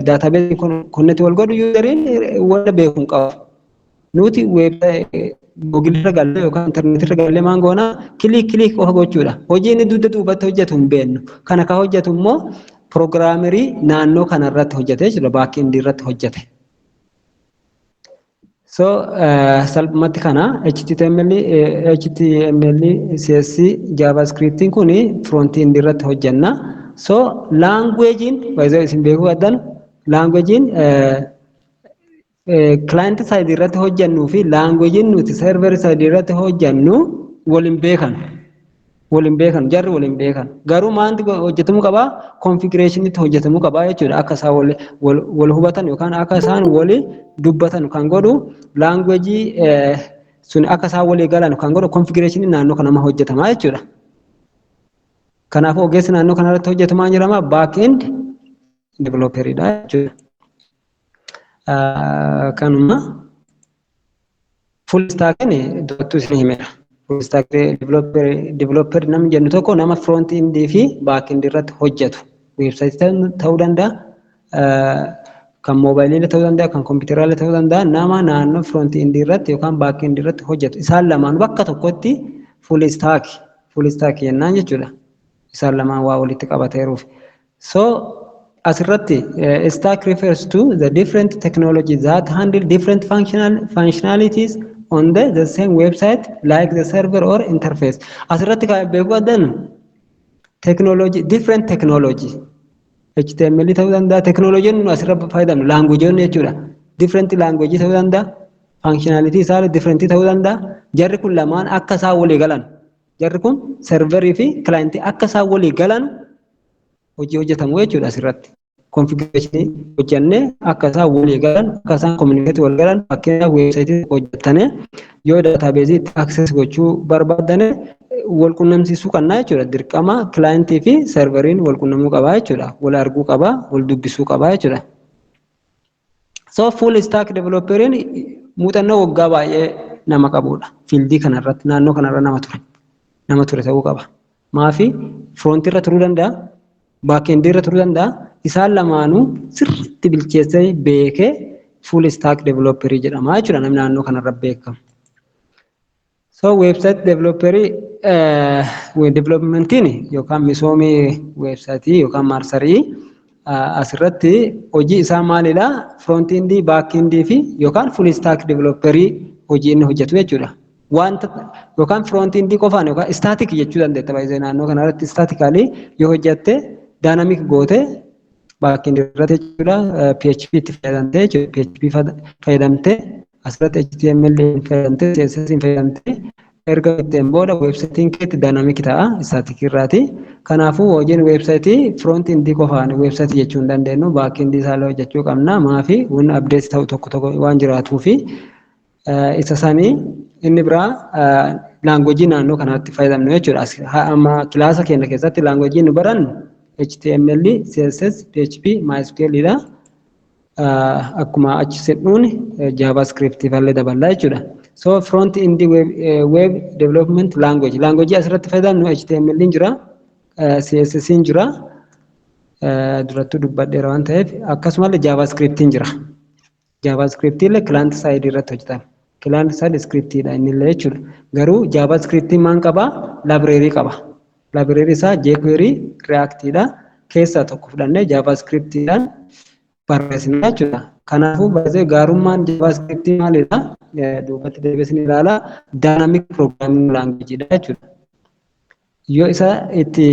database konneetti wal godhu useriin wanta beekuu hin qabu. Nuti Google irra galee yookaan internet irra galee maan goona kilik qofa gochuudha. Hojii inni dugda duubatti hojjetu hin beeknu. Kana kan hojjetu immoo Programmerii naannoo kanarratti hojjete jechuudha. Back end irratti hojjete. So salphumatti kana HTML, CSS, JavaScript kuni front end irratti hojjenna. So languagein baay'ee isin beekuu qabdan languagein client side irratti hojjennuu fi languagein nuti server side irratti hojjennu waliin beekan jarri waliin beekan garuu maanti hojjetamuu qaba configuration itti hojjetamuu qaba jechuudha akka isaan wal hubatan yookaan akka isaan wali dubbatan kan godhu language sun akka isaan walii galan kan godhu configuration naannoo kanama hojjetama jechuudha. Kanaaf ogeessi naannoo kanarratti hojjetamaa jirama back end developer dha jechuudha. Kanuma full stack ni durattu isin himera. Full stack developer nam jennu tokko nama front end fi back end irratti hojjetu. Website ta'uu danda'a, kan mobaayilii ta'uu danda'a, kan kompiitaraalee ta'uu danda'a. Nama naannoo front end irratti yookaan back end irratti hojjetu. Isaan lamaan bakka tokkotti full stack jennaan jechuudha. Isaan lamaan waa walitti qabateeruuf. So asirratti stack refers to the different technologies that handle different functionalities on the same website like the server or interface. Asirratti kan beekuu qabdan different technology HTML ta'uu danda'a, teknooloojiin asirratti fayyadamnu laanguujoonni jechuudha. Different language ta'uu danda'a, functionality isaa different ta'uu danda'a. Jarri kun lamaan akka isaan walii galan, jarri kun serverii fi client akka isaan walii galan hojii hojjetamu jechuudha asirratti. Configuration hojjennee akka isaan walii galan, akka isaan communicate wal galan, fakkeenyaaf website hojjettanii yoo database itti access gochuu barbaaddan wal qunnamsiisuu qabna jechuudha. Dirqama client fi serveriin wal qunnamuu qaba jechuudha. Wal arguu qaba, wal dubbisuu qaba jechuudha. So full stack developerin muuxannoo waggaa baay'ee nama qabudha. Fiildii kanarratti naannoo kanarra nama ture ta'uu qaba. Maafi front irra turuu danda'a, back end irra turuu danda'a. Isaan lamaanuu sirriitti bilcheessee beekee full stack developerii jedhama jechuudha namni naannoo kanarra beekamu. So website developmentiin yookaan misoomii website yookaan marsarii asirratti hojii isaa maalidha? Front end, back end fi yookaan full stack developerii hojii inni hojjetu jechuudha. Wanta yookaan front end qofaan yookaan static jechuu dandeetta baay'ee naannoo kanarratti statically yoo hojjette dynamic goote back end irratti jechuudha PHP itti fayyadamtee PHP fayyadamtee asirratti HTML fayyadamtee CSS fayyadamtee erga ittiin booda websaayitiin keetti dynamic ta'a static irraati. Kanaafuu hojiin websaayitii front end qofaan websaayitii jechuu hin dandeenyu back end isaa hojjechuu qabna maafi waan update ta'u tokko waan jiraatuufi isa sanii inni biraa language naannoo kanatti fayyadamnu jechuudha. Amma kilaasa keenya keessatti language nu barannu HTML, CSS, PHP, MySQL dha. Akkuma achi sedhuun JavaScript illee dabala jechuudha. So front end web development language asirratti fayyadamnu HTML jira, CSS jira, durattuu dubbadheera waan ta'eef akkasumallee JavaScript jira. JavaScript illee client side irratti hojjetama. Client side script dha inni illee jechuudha. Garuu JavaScript maan qaba? Library qaba. Library isaa jQuery, React dha. Keessaa tokko fudhannee JavaScript dhaan barreessina jechuudha. Kanaafuu baay'ee gaarummaan JavaScript maalidha? Duubatti deebisnee ilaala dynamic programming language dha jechuudha. Yoo isa itti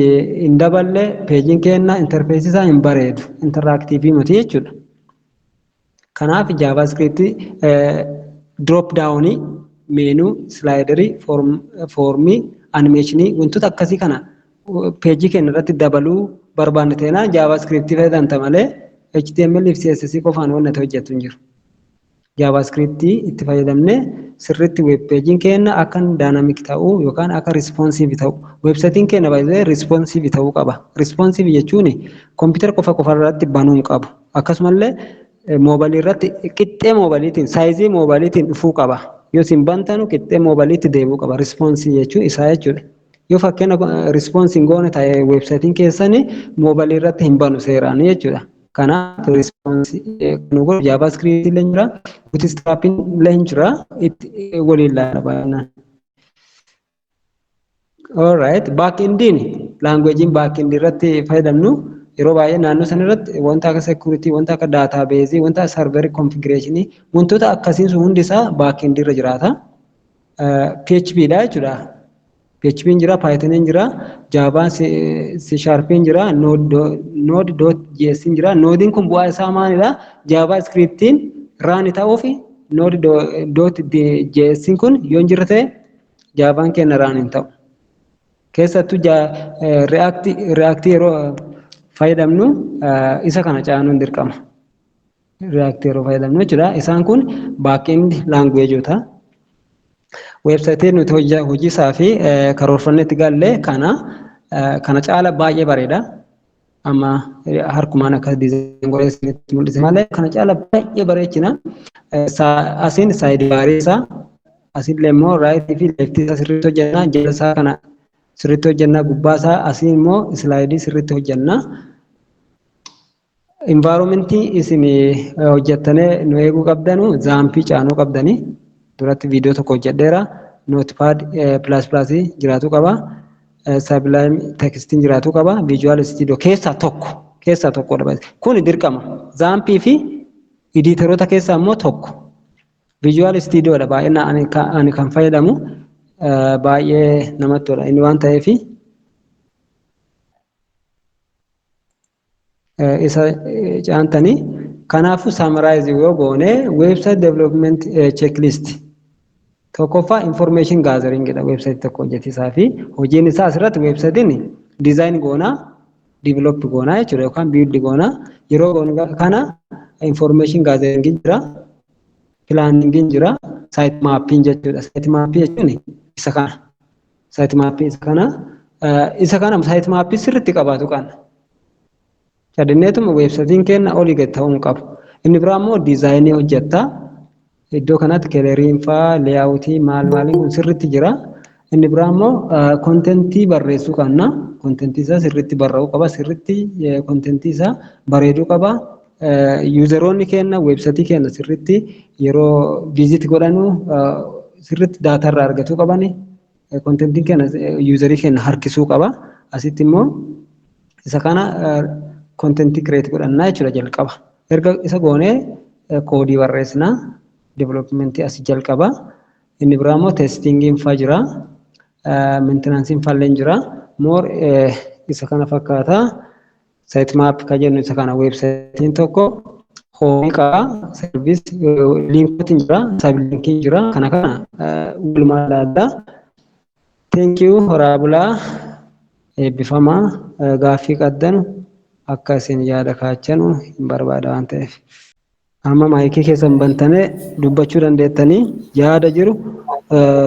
hin daballe peejiin keenya interface isaa hin bareedu, interactive miti jechuudha. Kanaaf JavaScript drop down menu, sliderii, formii, animationii wantoota akkasii kana peejii keenya irratti dabaluu barbaanne ta'ee JavaScript fayyadamta malee HTML fi CSS qofaan waan itti hojjetu hin jiru. JavaScript itti fayyadamne sirriitti web peejiin keenya akka dynamic ta'u yookaan akka responsive ta'u websaayitiin keenya baay'ee responsive ta'uu qaba. Responsive jechuun kompiitara qofa irratti banuu qabu. Akkasumallee moobaayilii irratti qixxee moobaayiliitiin saayizii moobaayiliitiin dhufuu qaba. Yoo isin bantanu qixxee moobaayiliitti deebi'uu qaba. Responsive jechuun isaa jechuudha. Yoo fakkeenya responsive goone ta'e websaayitiin keessanii moobaayilii irratti hin banu seeraan jechuudha. Kanaaf responsive JavaScript illee jira, Bootstrap illee jira, waliin laala baay'inaan. Alright, back-endin language back-end irratti fayyadamnu yeroo baay'ee naannoo sana irratti wanta akka security, wanta akka database, wanta server configuration wantoota akkasiin sun hundi isaa backend irra jiraata. PHP dha jechuudha. PHP jira, Python jira, Java, C Sharp jira, Node.js jira. Node kun bu'aa isaa maalidha? JavaScriptiin run ta'uuf Node.js kun yoo hin jirre ta'e Javaan keenya run hin ta'u. Keessattuu React yeroo fayyadamnu isa kana caanuun dirqama. React yeroo fayyadamnu jechuudha. Isaan kun backend language'oota. Websaayitiin nuti hojii isaa fi karoorfannee itti galle kana caala baay'ee bareeda. Amma harkumaan akka diizaayinii godhee isinitti mul'ise malee kana caala baay'ee bareechina. Asiin saayidii baarii isaa asiillee immoo raayitii fi leeftii isaa sirriitti hojjenna. Jala isaa kana sirriitti hojjenna. Gubbaa isaa asiin immoo islaayidii sirriitti hojjenna. Environmentii isin hojjettanii nu eeguu qabdanu zaampii caanuu qabdanii. Duratti viidiyoo tokko hojjedheera. Notepad ++ jiraatu qaba. Sublime Textiin jiraatu qaba. Visual Studio keessaa tokko dha. Kun dirqama. Zaampii fi editoroota keessaa immoo tokko. Visual Studio dha baay'ee ani kan fayyadamu baay'ee namatti tola. Inni waan ta'eef isa caantanii kanaafuu summarize yoo goone website development checklist tokkoffaa information gathering dha. Website tokko hojjetisaa fi hojiin isaa asirratti websitein design goona, develop goona jechuudha yookaan build goona. Yeroo goona kana information gathering jira, planning jira, site mapping jechuudha. Site mapping jechuun isa kana. Site mapping isa kana site mapping sirriitti qabaatu kana. Sadinneetuma websaayitiin keenya olii gad ta'uu hin qabu. Inni biraa immoo diizaayinii hojjetta. Iddoo kanatti keleriin fa'aa, leeyaawutii maaliin kun sirriitti jira. Inni biraa immoo kontentii barreessuu qabna. Kontentii isaa sirriitti barreessuu qaba. Sirriitti kontentii isaa bareeduu qaba. Yuuzaroonni keenya websaayitii keenya sirriitti yeroo viizit godhanu sirriitti daataa irraa argachuu qabani. Kontentiin keenya yuuzarii keenya harkisuu qaba. Asitti immoo isa kana kontentii kireet godhannaa jechuudha jalqaba. Erga isa goonee koodii barreessinaa. Developmentii as jalqaba. Inni biraa immoo testingiin fa'aa jira. Maintenansiin fa'aa jira. Isa kana fakkaata. Site map kan jennu isa kana websaayitiin tokko hoomii qaba. Service linkootiin jira. Sablinkiin jira. Kana walumaa adda. Thank you horaa bulaa. Eebbifamaa gaaffii qaddanu akka isin yaada kaachanu hin barbaada waan ta'eef. Amma maayikii keessan bantanii dubbachuu dandeettanii yaada jiru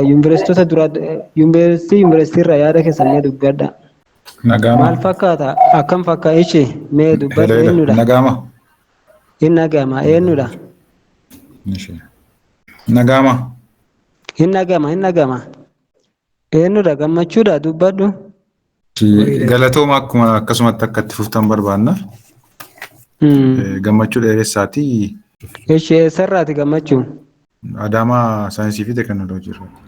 yuunivarsiitota dura yuunivarsiitii irraa yaada keessan mee dubbadha. Maal fakkaata? Akkam fakkaata ishee mee dubbadha eenyudha? Nagaama. Hin nagama eenyudha? Nagaama. Hin nagama. Eenyudha gammachuudha dubbadhu. Galatooma akkasumatti akka itti fuftan barbaanna. Gammachuu dheeressaatii. Ishee eessarraati gammachuu? Adaamaa saayinsii fi teekinooloojii irratti.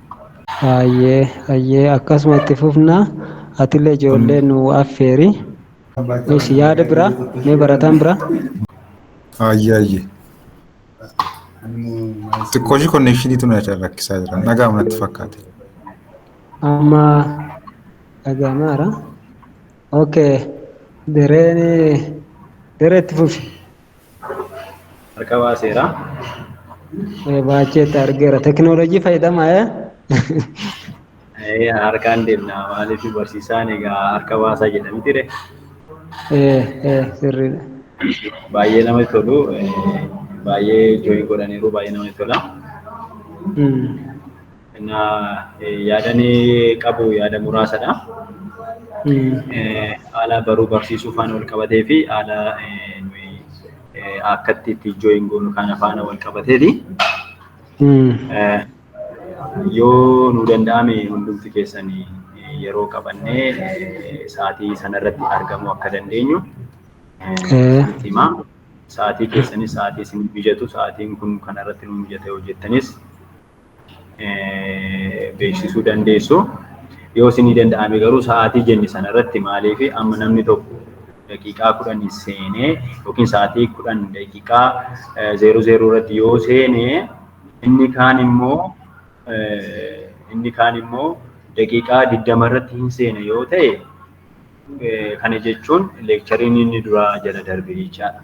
Ayyee akkasuma itti fufna. Atillee ijoollee nu affeeri. Ishee yaada biraa mee barataan biraa? Ayyee. Xiqqoo ishee konneekshiniitu na rakkisaa jira. Nagaama natti fakkaate. Amma dhagamaara. Okay. Deree itti fufi. Harka baaseera. Baacheetti argeera. Teekinooloojii fayyadamaa Harkaan deemna maaliif barsiisaan egaa harka baasaa jedhamti re. Sirriidha. Baay'ee namatti tolu. Baay'ee jooyin godhaniiru baay'ee namatti tola. Yaadanii qabu yaada muraasadha. Haala baruu barsiisuu faana wal qabatee fi haala akkatti itti jooyin goonu kana faana wal qabateeti. Yoo nu danda'ame hundumti keessanii yeroo qabannee sa'aatii sanarratti argamuu akka dandeenyu hima. Sa'aatii keessanis sa'aatii isin mijatu sa'aatiin kun kanarratti nu mijate hojjettanis beeksisuu dandeessu. Yoo isin danda'ame garuu sa'aatii jenne sanarratti maaliif amma namni tokko daqiiqaa 10 seenee yookiin sa'aatii 10 daqiiqaa 00 irratti yoo seenee inni kaan immoo daqiiqaa 20 irratti hin seene yoo ta'e kana jechuun leekchariin inni duraa jala darbe jechaadha.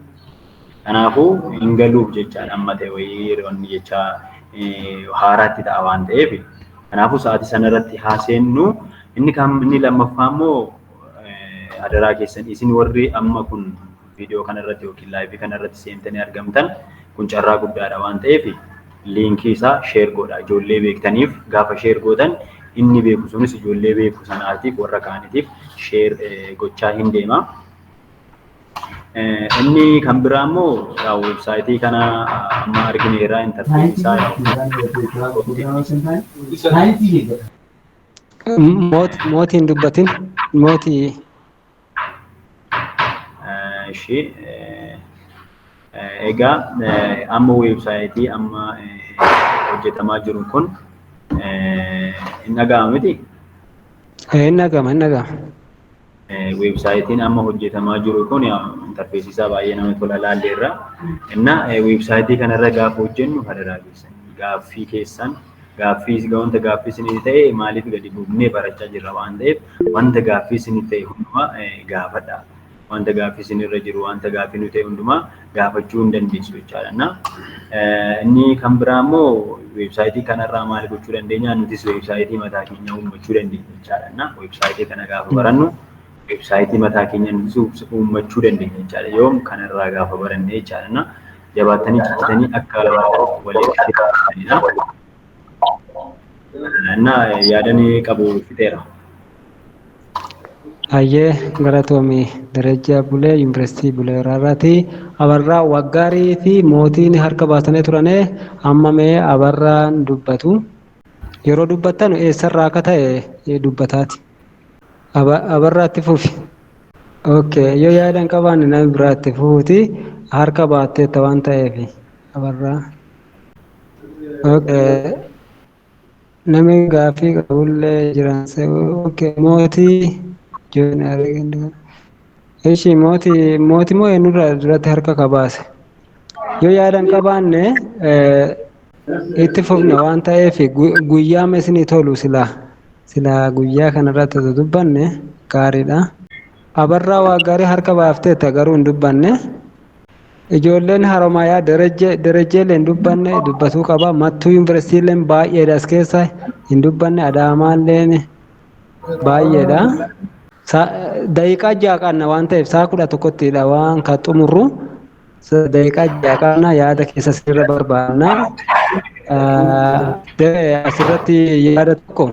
Kanaafuu hin galuuf jechaadha amma ta'e wayii yeroo jecha haaraatti ta'a waan ta'eef kanaafuu sa'aatii sana irratti haa seennu. Inni lammaffaa immoo adaraa keessan isin warri amma kun viidiyoo kanarratti yookiin laayivii kanarratti seentanii argamtan kun carraa guddaadha waan ta'eef liinkii isaa sheer godhaa ijoollee beektaniif gaafa sheer gootan inni beeku sunis ijoollee beeku sanaatiif warra kaaniitiif sheer gochaa hin deema. Inni kan biraa immoo weebsaayitii kana amma argineerraa intarneetii isaa mootiin dubbatin mootii ishee egaa amma weebsaayitii amma hojjetamaa jiru kun hin dhaga'amu miti? Hin dhaga'ama. Weebsaayitiin amma hojjetamaa jiru kun intarfeesii isaa baay'ee namatti tola laalleerra. Inna weebsaayitii kanarra gaafa hojjennu hadaraa keessan gaaffii keessan wanta gaaffii isinii ta'e maaliif gadi buufnee barachaa jirra waan ta'eef wanta gaaffii isinii ta'e hundumaa gaafadha. Wanta gaaffii isinirra jiru wanta gaaffii nu ta'e hundumaa gaafachuu hin dandeessu jechaadha. Inni kan biraa immoo weebsaayitii kanarraa maal gochuu dandeenya? Nutis weebsaayitii mataa keenya uummachuu dandeenya jechaadha. Weebsaayitii kana gaafa barannu weebsaayitii mataa keenya nutis uummachuu dandeenya jechaadha. Yoom kanarraa gaafa baranne jechaadha. Jabaattanii ciccitanii akka walitti fidaniidha. Yaadanii qabu fixeera. Ayyee galatoomii Darajaa Bulee Yuunivarsiitii Bulee Horaarraati. Abarraa Waggaarii fi mootiin harka baasanii turane amma mee abarraan dubbatu. Yeroo dubbattan eessarraa akka ta'e dubbataati. Abarraatti fufi. Okay, yoo yaadan qabaan nama biraatti fuuti harka baatteetta waan ta'eef abarraa. Okay. Namni gaaffii qabullee jiran mootii joon arginu. Ishi mootii moo eenyurra duratti harka kabaase. Yoo yaadan qabaanne itti fufne waan ta'eef guyyaa isinii tolu sila guyyaa kanarratti dubbanne gaariidha. Abarraa Waggaarii harka baafteetta garuu hin dubbanne. Ijoolleen Haromayaa Darajjeellee hin dubbanne dubbatuu qaba. Mattuu Yuunivarsiitiileen baay'eedha as keessa hin dubbanne. Adaamaalleen baay'eedha. Daqiiqaa ja'a qabna waan ta'eef sa'a 11ttidha waan kan xumurru. Daqiiqaa ja'a qabna yaada keessa sirra barbaadna. Asirratti yaada tokko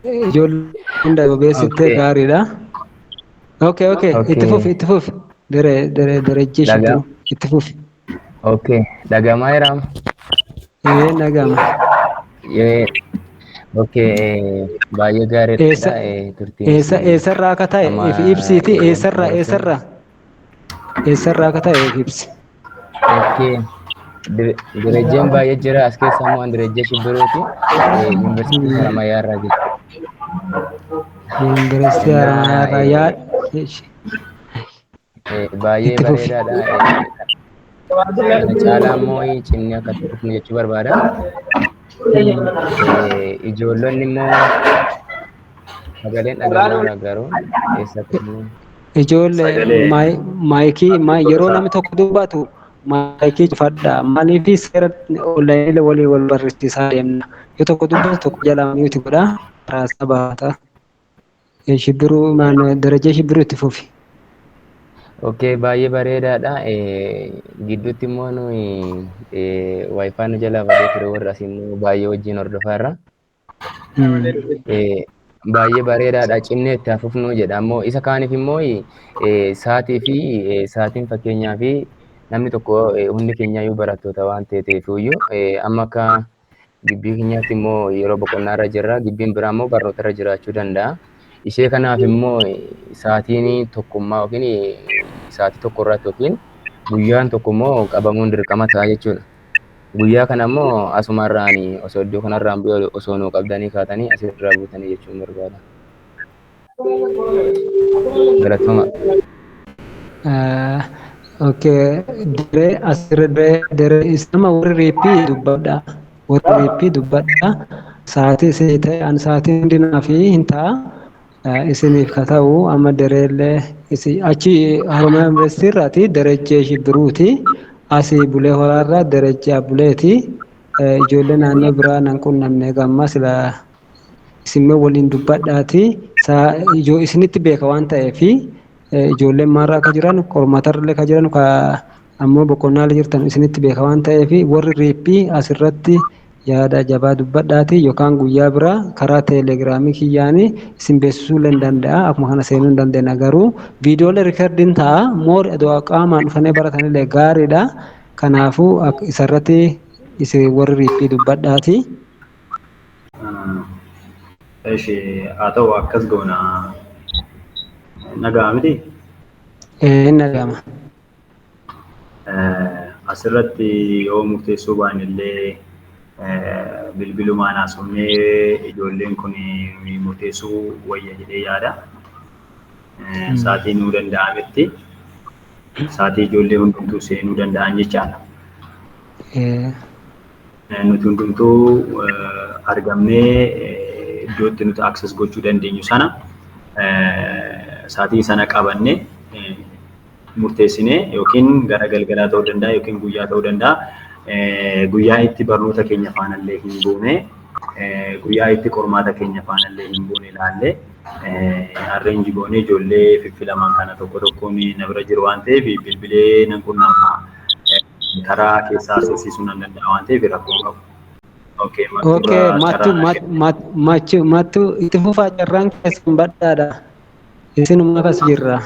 ijoollee hunda beeksittee gaariidha. Okay. Itti fufi. Darajjee itti fufi. Okay, dhagamaa jiraam. Dhagama. Okay, baay'ee gaariidha. Eessarraa akka ta'e ibsiiti. Eessarraa akka ta'e ibsi. Okay. Darajjeen baay'ee jira as keessa immoo Darajjee Shibbirooti. Yuunivarsiitii Harammayyaa irraa jira. Yuunivarsiitii Harammayyaa irraa baay'ee bareedaadha. Caalaa immoo cimnee akka dhufnu jechuu barbaada. Ijoollonni immoo sagaleen dhagahamaa garuu keessatti ijoollee maayikii yeroo namni tokko dubbatu maayikii cufadha. Maaliif seera onlaayinii walii wal barreessisaa deemna. Yoo tokko dubbatu tokko jalaa miyuuti godha. Raasaa baata. Darajjee Shibbiruu itti fufi. Okay, baay'ee bareedaadha. Gidduutti immoo nuyi waayifaa nu jalaa badee ture warra asii immoo baay'ee wajjin hordofaarra. Baay'ee bareedaadha. Cimnee itti hafufnu jedha. Ammoo isa kaaniif immoo sa'aatiin fakkeenyaa fi namni tokko hundi keenyaayyuu barattoota waan ta'eefiyyuu amma akka gibbii keenyaatti immoo yeroo boqonnaarra jirra. Gibbiin biraa immoo barnootarra jiraachuu danda'a. Ishee kanaaf immoo sa'aatiin tokkummaa yookiin sa'aatii tokko irratti yookiin guyyaan tokko immoo qabamuun dirqama ta'a jechuudha. Guyyaa kana immoo asumarraan osoo iddoo kanarraan bu'ee osoo nuu qabdanii kaatanii asirraa buutanii jechuun barbaada. Galatoomaa. Oke, dari sama warri reeppii dubbadha. Warri reeppii dubbadha. Sa'aatii isii ta'e an sa'aatii hundinaa fi hin ta'a. Isiniif ka ta'u amma dareellee achi Haromaya Yuunivarsiitii irraati Darajjee Shibbiruuti. Asii Bulee Horaarraa Darajjee Buleeti. Ijoollee naannoo biraa nan qunnamne gamma sila isinimmoo waliin dubbadhaati. Isinitti beeka waan ta'eefi ijoolleen maarraa akka jiran qormatarra akka jiran ammoo boqonnaa jirtan isinitti beeka waan ta'eefi warri reeppii asirratti yaada jabaa dubbadhaati yookaan guyyaa biraa karaa teelegiraamii kiyyaanii isin beeksisuu hin danda'a. Akkuma kana seenuu hin dandeenya garuu viidiyoolee riikardiin ta'a moor qaamaan dhufanii baratanillee gaariidha. Kanaafuu isarratti isin warri reeppii dubbadhaati. Eshi haa ta'u akkas goona nagaa miti? Nagama. Asirratti yoo murteessuu baanillee bilbilumaan haasofnee ijoolleen kun murteessuu wayya jedhee yaada. Sa'aatii nuu danda'ametti sa'aatii ijoollee hundumtuu seenuu danda'an jechaadha. Nuti hundumtuu argamnee iddootti nuti access gochuu dandeenyu sana sa'aatii sana qabannee murteessinee yookiin gara galgalaa ta'uu danda'a yookiin guyyaa ta'uu danda'a. Guyyaa itti barnoota keenya faanallee hin buune guyyaa itti qormaata keenya faanallee hin buune ilaallee arreenji goonee ijoollee fiffilamaan kana tokko tokkoon na bira jiru waan ta'eef bilbilee nan qunnama karaa keessaa sosiisuu nan danda'a waan ta'eef rakkoo qabu. Mattu itti fufaa carraan keessan badhaadha. Isinuma kas jirra.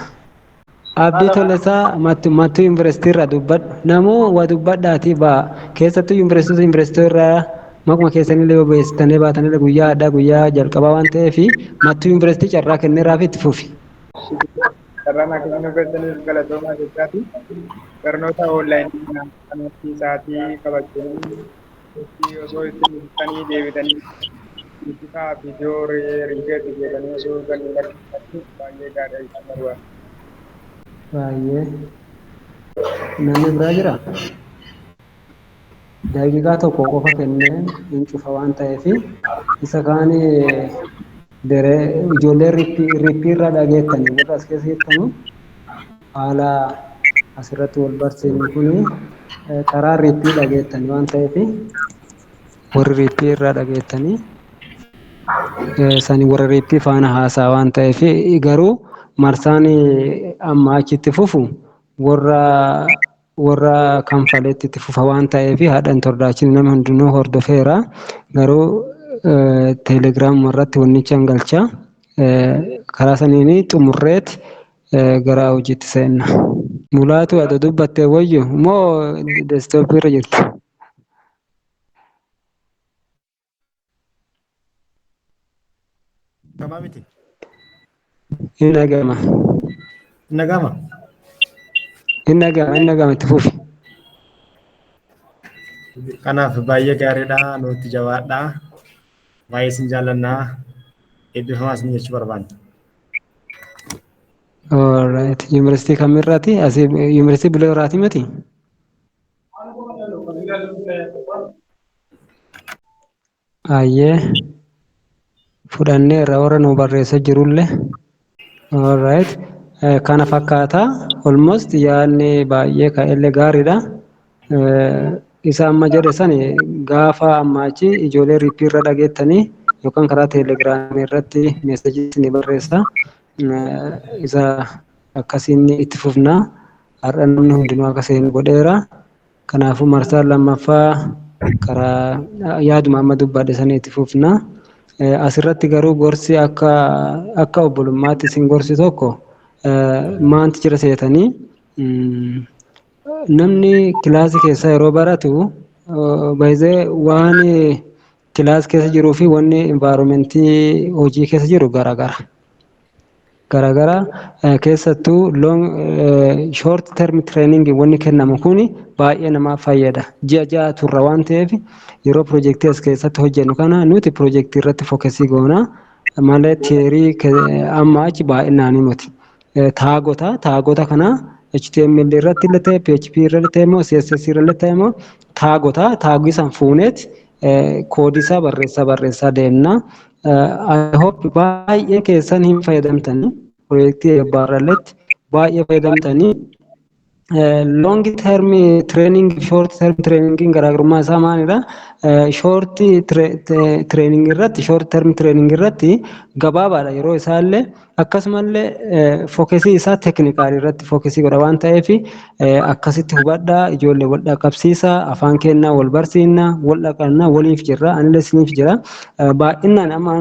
Abdii Tolesaa mattuu yuunivarsiitii irraa dubbadhu. Namuu waa dubbadhaatii ba'a. Keessattuu yuunivarsiitii irraa makuma keessanillee yoo beeksistanii baatanillee guyyaa addaa guyyaa jalqabaa waan ta'eef mattuu yuunivarsiitii carraa kenneeraaf itti fufi. Carraan akka yuunivarsiitii galatoomaa jechaati. Barnoota onlaayinii kanatti sa'aatii qabachuun osoo itti mul'isanii deebitanii bifa viidiyoo riikeetti jedhanii osoo galii baay'ee gaariidha isaan barbaada. Baay'ee namni biraa jira. Daqiiqaa tokko qofa kennee hin cufa waan ta'eef isa kaan ijoollee riippii irraa dhageettanii warra as keessa jirtanii haala asirratti wal barsiisnu kuni karaa riippii dhageettanii waan ta'eef warri riippii irraa dhageettanii sanii warra riippii faana haasaa waan ta'eef garuu marsaan amma achitti fufu warra kanfaleetti itti fufa waan ta'eef haadhan tordaachiin nama hundinuu hordofeera garuu teelegiraam irratti wannicha galcha karaa saniin xumurreet gara hojiitti seenna. Mulaatu ati dubbattee wayyu moo deeskitooppii irra jirti? Gama miti. Innagama. Innagama. Innagama itti fufi. Kanaaf baay'ee gaariidha. Nuti jabaadha. Baay'ee sin jaallannaa. Eebbifamaa isin jechuu barbaanna. Alright. Yuunivarsiitii kamirraati? Asii yuunivarsiitii Bulee Horaati miti? Baay'ee fudhannee irra warra nu barreessa jirullee. Alright. Kana fakkaata almost yaadni baay'ee ka'ellee gaariidha. Isa amma jedhe sani gaafa ammaachi ijoollee riippii irra dhageettanii yookaan karaa teelegiraamii irratti meesajii ni barreessa. Isa akkasiin itti fufna. Har'a namni hundinuu akka seenu godheera. Kanaafuu marsaa lammaffaa karaa yaaduma amma dubbadhe sanii itti fufna. Asirratti garuu gorsi akka obbolummaatti isin gorsi tokko maanti jira seetanii namni kilaasii keessa yeroo baratu baay'ee waan kilaasii keessa jiruu fi wanni envaayiroomentii hojii keessa jiru garaagara. Keessattuu short term training wanni kennamu kuni baay'ee namaaf fayyada. Ji'a turra waan ta'eef yeroo piroojeektii as keessatti hojjennu kana nuti piroojeektii irratti fookasii goona malee tiyeerii amma achi baay'inaanii miti. Taagota kana HTML irratti illee ta'e PHP irratti ta'e immoo CSS irratti ta'e immoo taagota taagii san fuuneet koodii isaa barreessaa deemna. I hope baay'ee keessan hin fayyadamtanii piroojeektii eebbaarralletti baay'ee fayyadamtanii. Long term training short term training garaagarummaa isaa maalidha? Short training irratti short term training irratti gabaabaadha yeroo isaallee akkasumallee fookasii isaa teeknikaal irratti fookasii godha waan ta'eef akkasitti hubadhaa ijoollee wal dhaqqabsiisaa afaan kennaa wal barsiisnaa wal dhaqannaa waliif jirra anillee isiniif jira baay'inaan amma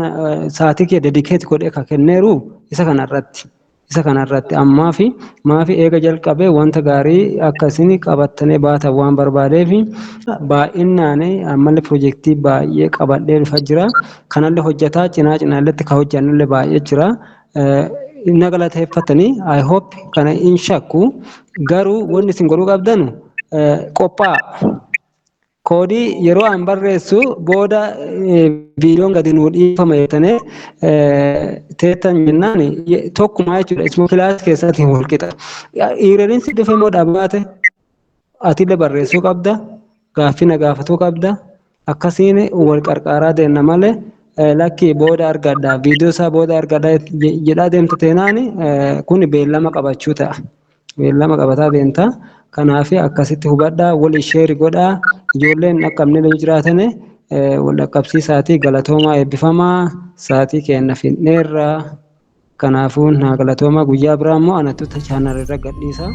sa'aatii kee dedikeet godhee kan kenneeru isa kanarratti maafi eega jalqabee wanta gaarii akkasiin qabattanii baatan waan barbaadeef baay'inaan ammallee piroojeektii baay'ee qabadhee dhufa jira kanallee hojjetaa cinaalletti kan hojjannullee baay'ee jira. Inni galateeffatanii I hope kana hin shakku garuu wanni isin godhuu qabdan qophaa'a. Koodii yeroo an barreessu booda viidiyoon gadi nuu dhiifama jettanii teettan jennaan tokkumaa jechuudha isuma kilaasii keessatti hin walqixa. Dhiironni si dhufe moo dhaabate atillee barreessuu qabda gaaffii na gaafatuu qabda akkasiin wal qarqaaraa deemna malee lakki booda argadha viidiyoo isaa booda argadha jedhaa deemta teenaan kun beellama qabachuu ta'a. Beellama qabataa deemta. Kanaaf akkasitti hubadhaa wal sheeri godhaa ijoolleen dhaqqabnee jiraatane wal dhaqqabsiisaatii galatoomaa eebbifamaa sa'aatii kenna finneerra kanaafuu naa galatoomaa guyyaa biraa immoo anatu chaanal irra gadhiisa.